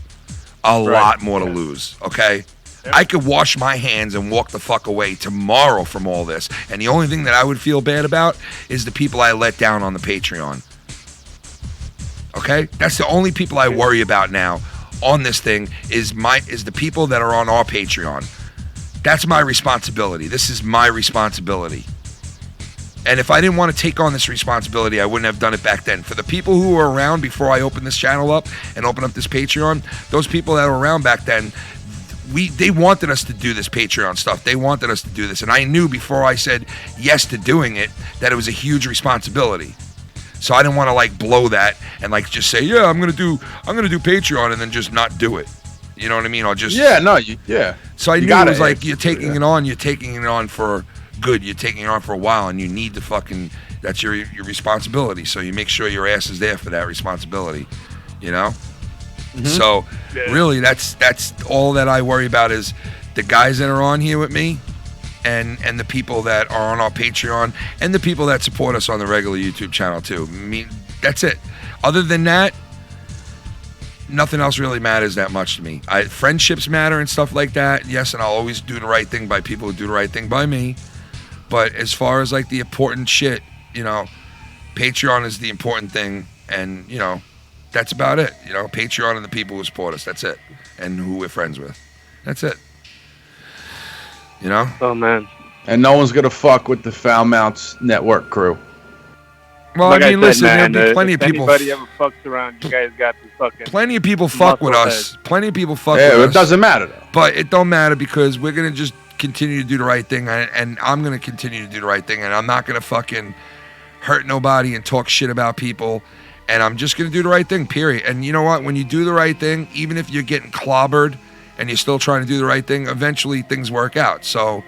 A lot more to lose, okay? I could wash my hands and walk the fuck away tomorrow from all this, and the only thing that I would feel bad about is the people I let down on the Patreon. Okay? That's the only people I worry about now on this thing is the people that are on our Patreon. That's my responsibility. This is my responsibility. And if I didn't want to take on this responsibility, I wouldn't have done it back then. For the people who were around before I opened this channel up and opened up this Patreon, those people that were around back then, they wanted us to do this Patreon stuff. They wanted us to do this. And I knew before I said yes to doing it that it was a huge responsibility. So I didn't want to like blow that and like just say, yeah, I'm gonna do Patreon and then just not do it. You know what I mean? I'll just So I knew it was like you're taking it on for good. You're taking it on for a while, and you need to fucking. That's your responsibility. So you make sure your ass is there for that responsibility. You know. Mm-hmm. So really, that's all that I worry about is the guys that are on here with me, and the people that are on our Patreon, and the people that support us on the regular YouTube channel too. I mean, that's it. Other than that, nothing else really matters that much to me. Friendships matter and stuff like that. Yes, and I'll always do the right thing by people who do the right thing by me. But as far as like the important shit, you know, Patreon is the important thing, and you know, that's about it. You know, Patreon and the people who support us. That's it, and who we're friends with. That's it. You know. Oh man. And no one's gonna fuck with the Foul Mounts Network crew. Well, like I mean, listen, man, there'll be plenty of people. If anybody ever fucks around, you guys got the fucking. Plenty of people fuck with us. Plenty of people fuck with us. Yeah, it doesn't matter though. But it don't matter because we're gonna just continue to do the right thing, and I'm gonna continue to do the right thing, and I'm not gonna fucking hurt nobody and talk shit about people, and I'm just gonna do the right thing, period. And you know what? When you do the right thing, even if you're getting clobbered and you're still trying to do the right thing, eventually things work out. So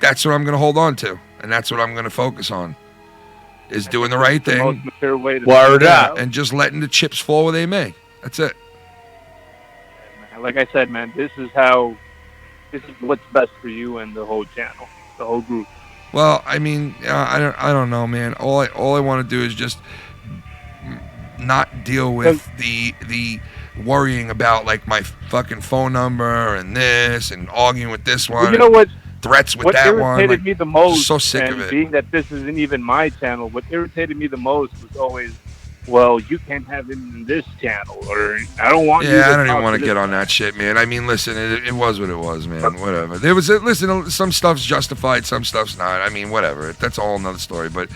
that's what I'm gonna hold on to, and that's what I'm gonna focus on. Is doing the right thing. Word up. And just letting the chips fall where they may. That's it. And like I said, man, this is what's best for you and the whole channel, the whole group. Well, I mean, I don't know, man. All I want to do is just not deal with the worrying about like my fucking phone number and this and arguing with this one. Well, you know what? Threats with what that one. irritated Like, me the most, so sick and of it. being that this isn't even my channel, what irritated me the most was always, well, you can't have him in this channel, or I don't want you to Yeah, I don't even talk want to this get on guy. that shit, man. I mean, listen, it was what it was, man. Whatever. There was, listen, some stuff's justified, some stuff's not. I mean, whatever. That's a whole nother story. But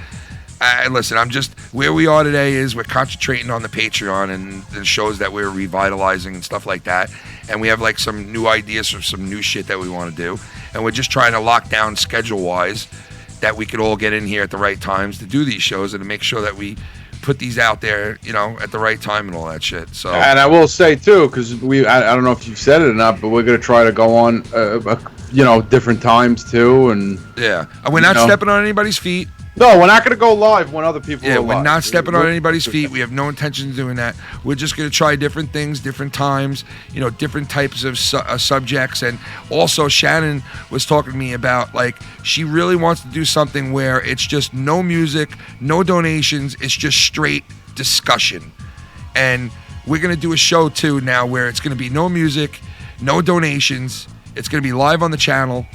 listen, I'm just where we are today is we're concentrating on the Patreon and the shows that we're revitalizing and stuff like that. And we have like some new ideas for some new shit that we want to do. And we're just trying to lock down schedule-wise that we could all get in here at the right times to do these shows and to make sure that we put these out there, you know, at the right time and all that shit. So, and I will say too, because I don't know if you've said it or not, but we're gonna try to go on, you know, different times too, and yeah, we're not stepping on anybody's feet. No, we're not gonna go live when other people. Yeah, are we're live. not stepping on anybody's feet. We have no intention of doing that. We're just gonna try different things, different times, you know, different types of subjects. And also, Shannon was talking to me about like she really wants to do something where it's just no music, no donations. It's just straight discussion. And we're gonna do a show too now where it's gonna be no music, no donations. It's gonna be live on the channel,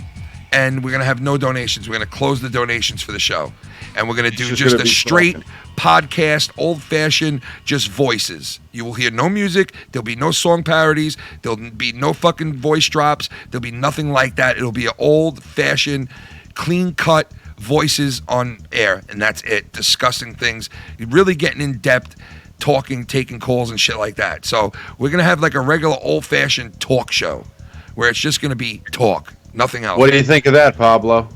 and we're gonna have no donations. We're gonna close the donations for the show. And we're going to do just a straight podcast, old-fashioned, just voices. You will hear no music. There'll be no song parodies. There'll be no fucking voice drops. There'll be nothing like that. It'll be an old-fashioned, clean-cut voices on air, and that's it. Discussing things, really getting in depth, talking, taking calls and shit like that. So we're going to have like a regular old-fashioned talk show where it's just going to be talk, nothing else. What do you think of that, Pablo?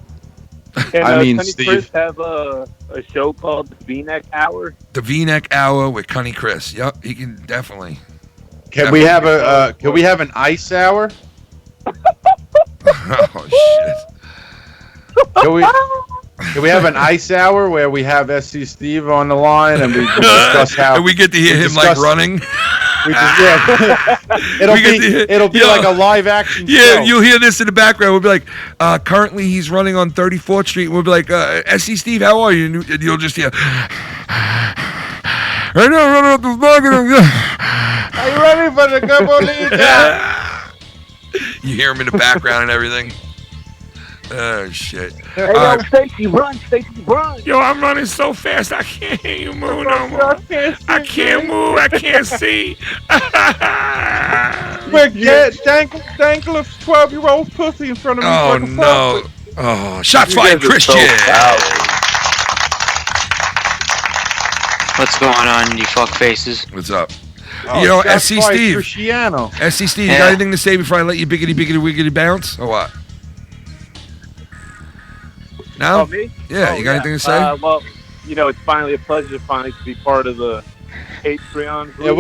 Can I mean, Cunny Steve. Chris have a show called the V-Neck Hour? The V-Neck Hour with Cunny Chris. Yep, he can definitely. Can we have a? Can we have an ice hour? Oh shit! Can we have an ice hour where we have SC Steve on the line and we discuss how? And we get to hear him like running. We just, it'll be like a live action show. Yeah, you'll hear this in the background. We'll be like, currently he's running on 34th Street. We'll be like, SC Steve, how are you? And you'll just hear, right now, running up the block. Are you ready for the Gabolita? You hear him in the background and everything. Oh, shit. Hey, yo, Stacy, run, run. Yo, I'm running so fast, I can't hear you move no more. I can't move, I can't see. Dangle a 12-year-old pussy in front of me. Oh, no. Oh, shots fired, Christian. What's going on, you fuck faces? What's up? You know, SC Steve. Cristiano. SC Steve, you got anything to say before I let you biggity wiggity bounce? Or what? No? Oh, me? Yeah, you got anything to say? Well, you know, it's finally a pleasure to be part of the Patreon group. Yeah,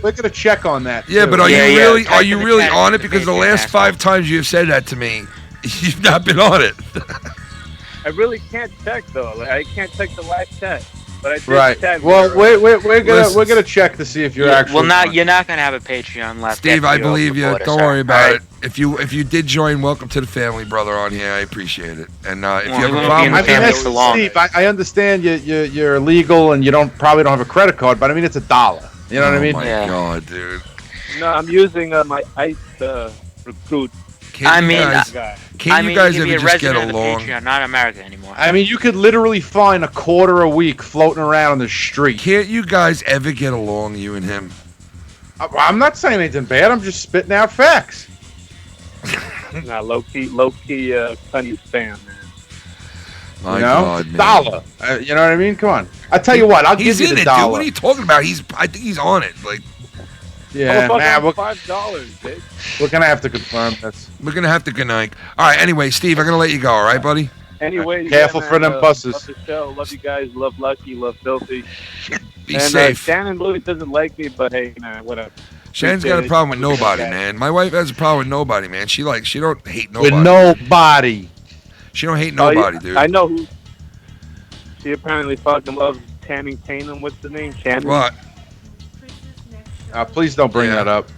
we're gonna check on that. Yeah, too. but are you really on it? Because the last 5 times you have said that to me, you've not been on it. I really can't check though. Like, I can't check the live chat. But I did Right. chat Well, there. we're gonna check to see if you're actually. Well, you're not gonna have a Patreon left. Steve, I believe you. Don't worry about right. it. If you did join, welcome to the family, brother. On here, I appreciate it. And if you have we a won't problem, be in the family that's for long. Steve, I understand you're legal and you probably don't have a credit card, but I mean it's $1. You know what I mean? Oh my god, dude. No, I'm using my ICE recruit. I mean, Can't you guys you can ever be a just get resident of the along? Patreon, not America anymore. I mean, you could literally find $250 a week floating around on the street. Can't you guys ever get along, you and him? I'm not saying anything bad. I'm just spitting out facts. Nah, low key, Cunny's fan, man. My God, man. $1. You know what I mean? Come on. I tell you what, I'll give you the He's in it, $1. dude. What are you talking about? I think he's on it. Like, yeah, man, $5, bitch. we're gonna have to confirm this. we're gonna have to good night. All right. Anyway, Steve, I'm gonna let you go. All right, buddy. Anyway, Careful man, for them buses. Love the show. Love you guys. Love Lucky. Love Filthy. Be safe. Shannon Louis doesn't like me, but hey, man, whatever. Shannon's got a problem with nobody, man. My wife has a problem with nobody, man. She don't hate nobody. With nobody. She don't hate nobody, dude. I know who. She apparently fucking loves Channing Tatum. What's the name? Shannon. What? Please don't bring that up.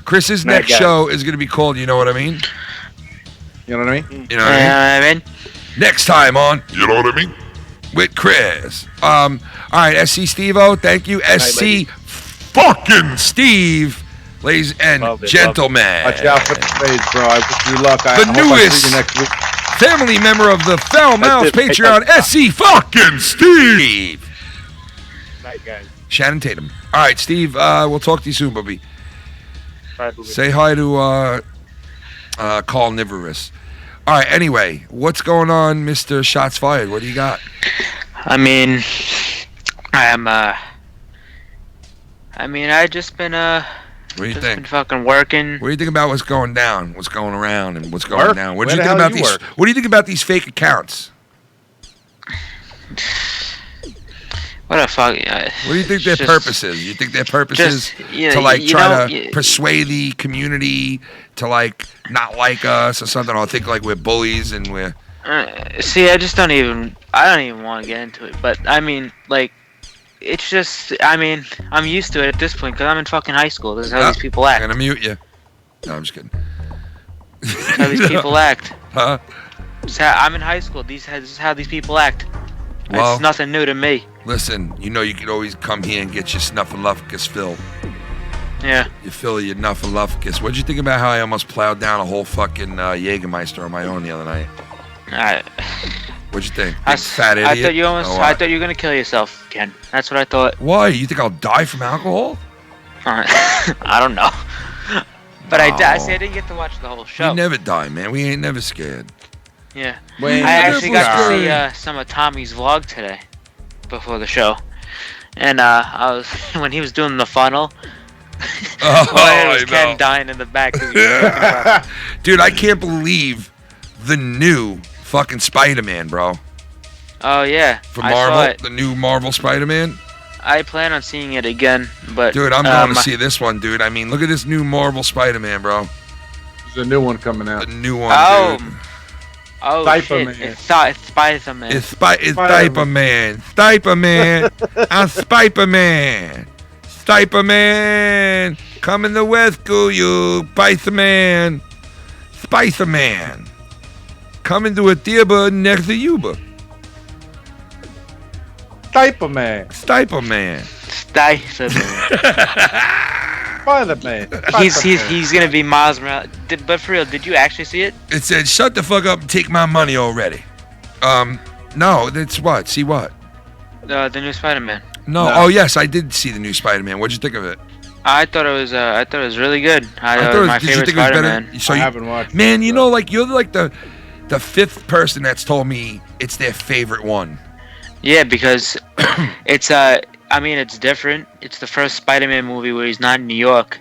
Chris's Mad next guy. show is going to be called, you know what I mean? You know what I mean? You know what I mean? I mean, Next time on You know what I mean? with Chris. All right, SC Steve-O, thank you. SC fucking Steve, ladies and Love it, gentlemen. Watch out for the spades, bro. I wish you luck. I The hope I newest- see you next week. Family member of the Foul Mouth it. Patreon, SC fucking Steve. Night, guys. Shannon Tatum. All right, Steve, we'll talk to you soon, Bubby. Bye, Booby. Say hi to Carl Niverus. All right, anyway, what's going on, Mr. Shots Fired? What do you got? I mean, I just been What do you been think? fucking working. What do you think about what's going down, what's going around, and what's going Work? down? What Where do you the think hell about you these? work? What do you think about these fake accounts? What the fuck? What do you think their Just- purpose is? You think their purpose is yeah, to like you try know, to persuade the community to like not like us or something, or think like we're bullies and we're See, I don't even want to get into it. But I mean, like, it's just, I mean, I'm used to it at this point because I'm in fucking high school. This is how these people I'm act. gonna mute you. No, I'm just kidding. This is how these people act. Huh? I'm in high school. This is how these people act. Well, It's nothing new to me. listen, you know you could always come here and get your snuffleupagus fill. Yeah. You fill your snuffleupagus. What'd you think about how I almost plowed down a whole fucking Jägermeister on my own the other night? What'd you think? Big fat idiot? I thought you almost. Or I what? thought you were gonna kill yourself, Ken. That's what I thought. Why? You think I'll die from alcohol? I don't know. But I No. see. I didn't get to watch the whole show. We never die, man. We ain't never scared. Yeah. Wait, I actually got to see scared. some of Tommy's vlog today, before the show, and I was when he was doing the funnel. Oh, It was I Ken know. dying in the back. 'cause he was talking about- Dude, I can't believe the new fucking Spider-Man, bro. Oh yeah. From I saw Marvel, it. the new Marvel Spider-Man. I plan on seeing it again, but Dude, I'm going to see this one, dude. I mean, look at this new Marvel Spider-Man, bro. There's a new one coming The out. new one, Oh, dude. oh Spider-Man. shit! It's Spider-Man. It's Spider-Man. Spider-Man. Spider-Man. I'm Spider-Man. Spider-Man. Coming to rescue you, Spider-Man. Spider-Man. Coming to a theater next to you, but Spider-Man. Spider-Man. Spider-Man. He's gonna be Miles Morales. But for real, did you actually see it? It said, shut the fuck up and take my money already. No, that's what? See what? The new Spider-Man. No. Oh, yes, I did see the new Spider-Man. What'd you think of it? I thought it was really good. I It thought was it was- my did you favorite think it was better? Spider-Man. So I you, haven't watched man, it, you so. know, like, you're like the fifth person that's told me it's their favorite one. Yeah, because it's I mean it's different. It's the first Spider-Man movie where he's not in New York.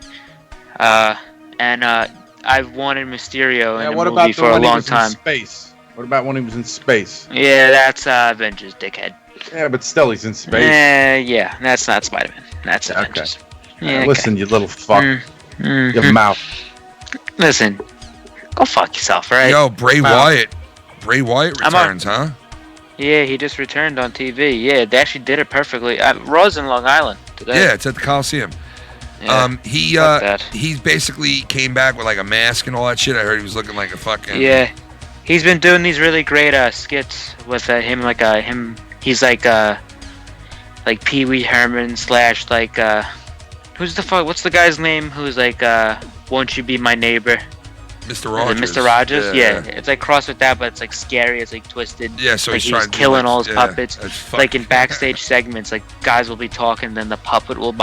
And I've wanted Mysterio in a what movie about the for a one he long was time. in space? What about when he was in space? Yeah, that's Avengers, dickhead. Yeah, but still, he's in space. Yeah, that's not Spider-Man. That's Okay. Avengers. Yeah, Listen, you little fuck. Mhm. Your mouth. Listen, go fuck yourself, right? Yo, Bray Wow. Wyatt. Bray Wyatt I'm on- returns, huh? Yeah, he just returned on TV. Yeah, they actually did it perfectly. Raw's in Long Island today. Yeah, it's at the Coliseum. Yeah. Fuck that. He's basically came back with like a mask and all that shit. I heard he was looking like a fucking Yeah, he's been doing these really great skits with him. Like him, he's like Pee Wee Herman / like who's the fuck? What's the guy's name? Who's like Won't You Be My Neighbor? Mr. Is it Rogers. Mr. Rogers? Yeah, it's like cross with that, but it's like scary. It's like twisted. Yeah, so like he's trying he's to do, killing like, all his yeah, puppets. that's Like in fucking- backstage segments, like guys will be talking, then the puppet will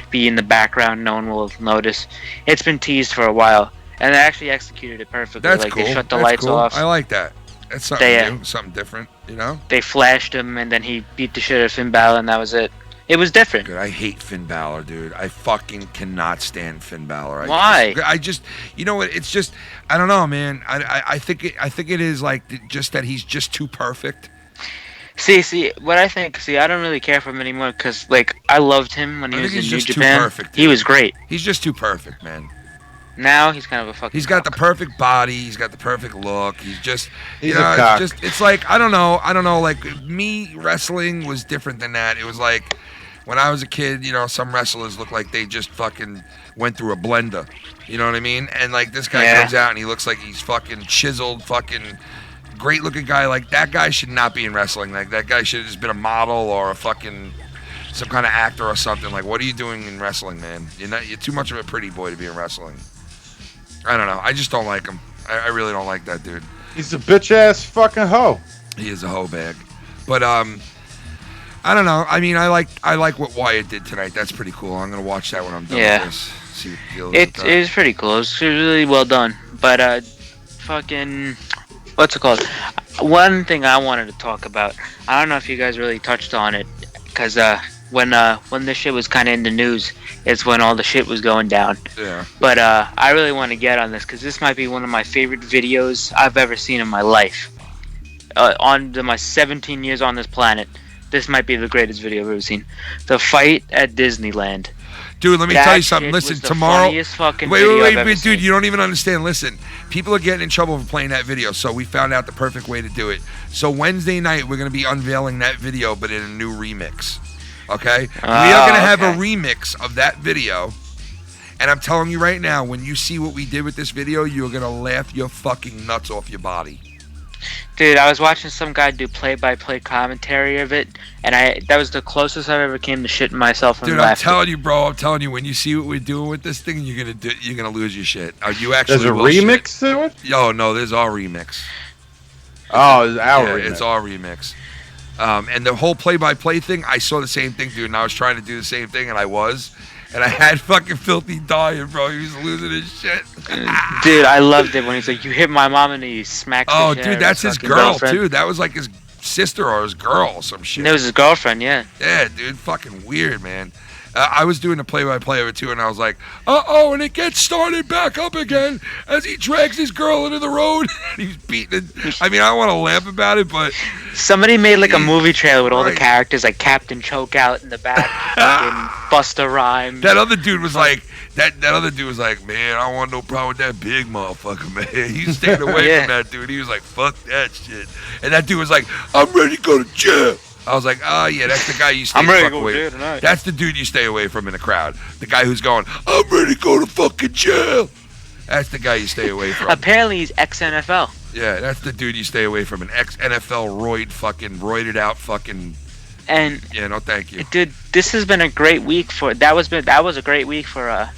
be in the background. No one will notice. It's been teased for a while, and they actually executed it perfectly. That's like cool. they shut the That's lights cool. off. I like that. That's something They, new, something different, you know? They flashed him, and then he beat the shit out of Finn Balor, and that was it. It was different. Good. I hate Finn Balor, dude. I fucking cannot stand Finn Balor. Why? I just, you know what? It's just, I don't know, man. I think it is like just that he's just too perfect. See, what I think. See, I don't really care for him anymore because, like, I loved him when he I was think in he's New just too Japan. perfect, He dude. was great. He's just too perfect, man. Now he's kind of a fucking. He's got the cock. perfect body. He's got the perfect look. He's just, He's you know, a cock. it's like I don't know. Like me wrestling was different than that. It was like when I was a kid, some wrestlers look like they just fucking went through a blender. You know what I mean? And like this guy comes out and he looks like he's fucking chiseled, fucking great looking guy. Like that guy should not be in wrestling. Like that guy should have just been a model or a fucking some kind of actor or something. Like what are you doing in wrestling, man? You're too much of a pretty boy to be in wrestling. I don't know. I just don't like him. I really don't like that dude. He's a bitch ass fucking hoe. He is a hoe bag. But I don't know. I mean, I like what Wyatt did tonight. That's pretty cool. I'm gonna watch that when I'm done with this. See what the deal is. It is pretty cool. It's really well done. But fucking, what's it called? One thing I wanted to talk about. I don't know if you guys really touched on it, because when this shit was kind of in the news, it's when all the shit was going down. Yeah. But I really want to get on this because this might be one of my favorite videos I've ever seen in my life. My 17 years on this planet, this might be the greatest video I've ever seen. The fight at Disneyland. Dude, let me tell you something. Listen, tomorrow. Wait, dude, you don't even understand. Listen, people are getting in trouble for playing that video, so we found out the perfect way to do it. So Wednesday night, we're gonna be unveiling that video, but in a new remix. Okay? We are gonna have a remix of that video, and I'm telling you right now, when you see what we did with this video, you're gonna laugh your fucking nuts off your body. Dude, I was watching some guy do play-by-play commentary of it, and that was the closest I've ever came to shitting myself from laughter. I'm telling you, bro. I'm telling you, when you see what we're doing with this thing, you're gonna lose your shit. You actually there's a remix to it? Yo, no, there's our remix. Oh, it's our remix. It's our remix. And the whole play-by-play thing, I saw the same thing, dude, and I was trying to do the same thing, and I had fucking Filthy dying, bro. He was losing his shit. Dude, I loved it when he's like, "You hit my mom," and he smacked the shit out dude, of that's his girl, girlfriend. too. That was like his sister or his girl or some shit. It was his girlfriend, yeah. Yeah, dude, fucking weird, man. I was doing the play-by-play of it, too, and I was like, and it gets started back up again as he drags his girl into the road. He's beating it. I mean, I don't want to laugh about it, but... Somebody made, like, a movie trailer with all the characters, like Captain Chokeout in the back, fucking Busta Rhymes. That other dude was like... That other dude was like, man, I don't want no problem with that big motherfucker, man. He stayed away from that dude. He was like, fuck that shit. And that dude was like, I'm ready to go to jail. I was like, oh, yeah, that's the guy you stay away from. That's the dude you stay away from in the crowd. The guy who's going, I'm ready to go to fucking jail. That's the guy you stay away from. Apparently he's ex-NFL. Yeah, that's the dude you stay away from. An ex-NFL roided out fucking... And yeah, no, thank you. Dude, this has been a great week for... That was a great week for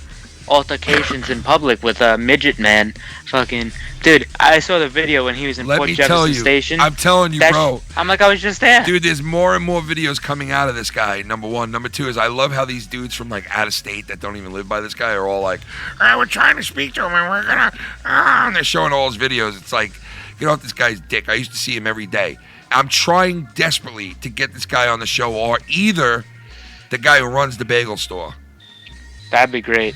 altercations in public with Midget Man. Fucking... Dude, I saw the video when he was in Port Jefferson Station. I'm telling you, bro. I'm like, I was just there. Dude, there's more and more videos coming out of this guy, number one. Number two is I love how these dudes from, like, out of state that don't even live by this guy are all like, we're trying to speak to him and we're gonna... and they're showing all his videos. It's like, get off this guy's dick. I used to see him every day. I'm trying desperately to get this guy on the show, or either the guy who runs the bagel store. That'd be great.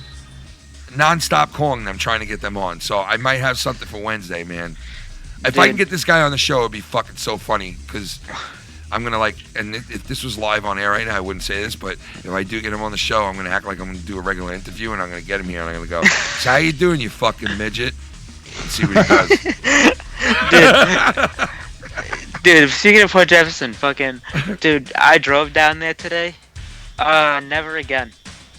Non-stop calling them, trying to get them on. So I might have something for Wednesday, man. If I can get this guy on the show, it'd be fucking so funny, because I'm going to like, and if this was live on air right now, I wouldn't say this, but if I do get him on the show, I'm going to act like I'm going to do a regular interview, and I'm going to get him here, and I'm going to go, so how you doing, you fucking midget? And see what he does. Dude, speaking of Port Jefferson, dude, I drove down there today. Never again.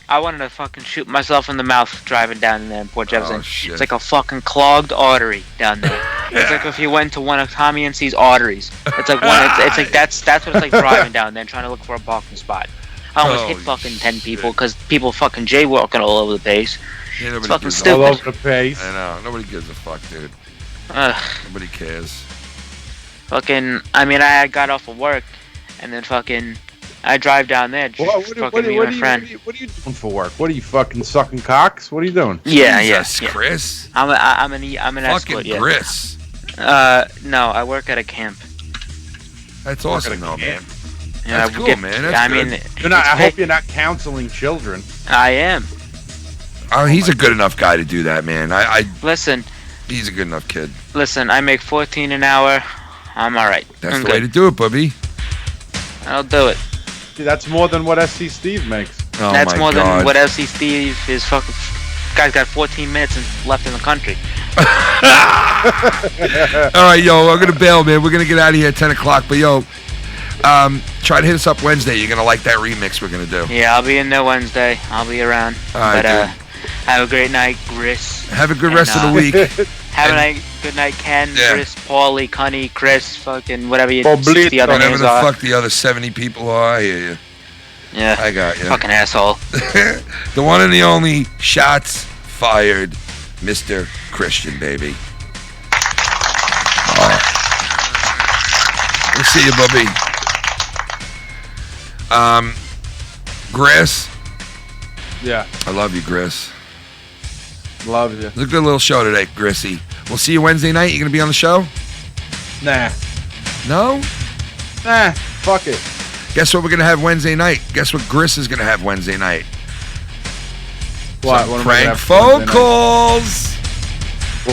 I wanted to fucking shoot myself in the mouth driving down there in Port Jefferson. Oh, shit. It's like a fucking clogged artery down there. It's like if you went to one of Tommy and C's arteries. It's like it's like that's what it's like driving down there and trying to look for a parking spot. I almost hit fucking 10 people because people fucking jaywalking all over the place. Yeah, it's fucking gives stupid. All over the place. I know. Nobody gives a fuck, dude. Nobody cares. Fucking, I mean, I got off of work, and then fucking, I drive down there just fucking me and my friend. What are you doing for work? What are you fucking sucking cocks? What are you doing? Yeah, Jesus, Chris. I'm an escort. Fucking Chris. No, I work at a camp. That's awesome, though, man. Yeah, that's cool, man. That's good. I hope you're not counseling children. I am. Oh, he's a good enough guy to do that, man. Listen. He's a good enough kid. Listen, I make $14 an hour. I'm alright. That's the way to do it, Bubby. I'll do it. See, that's more than what SC Steve makes. Oh, that's more than what SC Steve is fucking... Guy's got 14 minutes left in the country. Alright, yo, I'm gonna bail, man. We're gonna get out of here at 10 o'clock. But, yo, Try to hit us up Wednesday. You're gonna like that remix we're gonna do. Yeah, I'll be in there Wednesday. I'll be around. All right, but dude. have a great night, Gris. Have a good rest of the week. Have a good night, Ken, Gris, Paulie, Cunny, Chris, fucking whatever the other Whatever names the are. fuck the other 70 people are, I hear you. Yeah. I got you. Fucking asshole. The one and the only shots fired, Mr. Christian, baby. We'll see you, Bubby. Gris. Yeah. I love you, Gris. Love you. It was a good little show today, Grissy. We'll see you Wednesday night. You gonna be on the show? Nah. No? Nah. Fuck it. Guess what we're gonna have Wednesday night? Guess what Gris is gonna have Wednesday night? What? Some What am I prank gonna have phone Wednesday night? calls.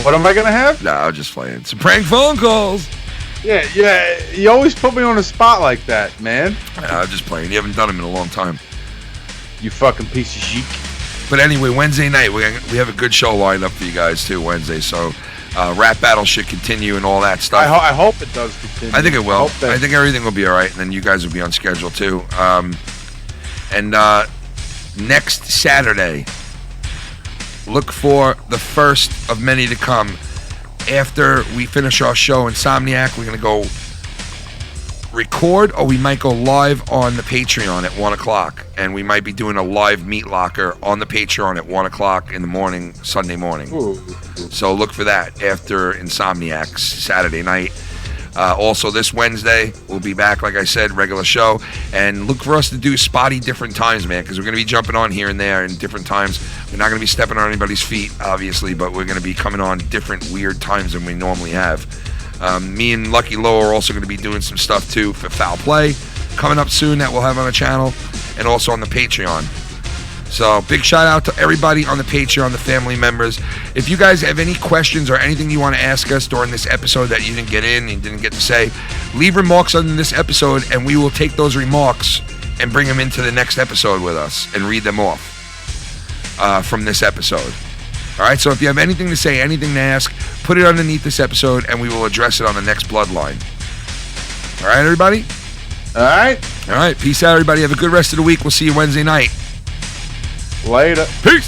What am I gonna have? No, I'm just playing. Some prank phone calls. Yeah. You always put me on the spot like that, man. I'm just playing. You haven't done them in a long time. You fucking piece of shit. But anyway, Wednesday night we have a good show lined up for you guys too. Wednesday, so rap battle should continue and all that stuff. I hope it does continue. I think it will. Hope that- I think everything will be all right, and then you guys will be on schedule too. And next Saturday, look for the first of many to come. After we finish our show, Insomniac, we're gonna go record, or we might go live on the Patreon at 1 o'clock, and we might be doing a live meat locker on the Patreon at 1 o'clock in the morning, Sunday morning. Ooh. So look for that after Insomniac's Saturday night. Also this Wednesday, we'll be back, like I said, regular show, and look for us to do spotty different times, man, because we're going to be jumping on here and there in different times. We're not going to be stepping on anybody's feet, obviously, but we're going to be coming on different weird times than we normally have. Me and Lucky Low are also going to be doing some stuff too for Foul Play coming up soon that we'll have on the channel and also on the Patreon. So big shout out to everybody on the Patreon, the family members. If you guys have any questions or anything you want to ask us during this episode that you didn't get in and didn't get to say, leave remarks on this episode and we will take those remarks and bring them into the next episode with us and read them off from this episode. All right, so if you have anything to say, anything to ask, put it underneath this episode, and we will address it on the next Bloodline. All right, everybody? All right. All right, peace out, everybody. Have a good rest of the week. We'll see you Wednesday night. Later. Peace.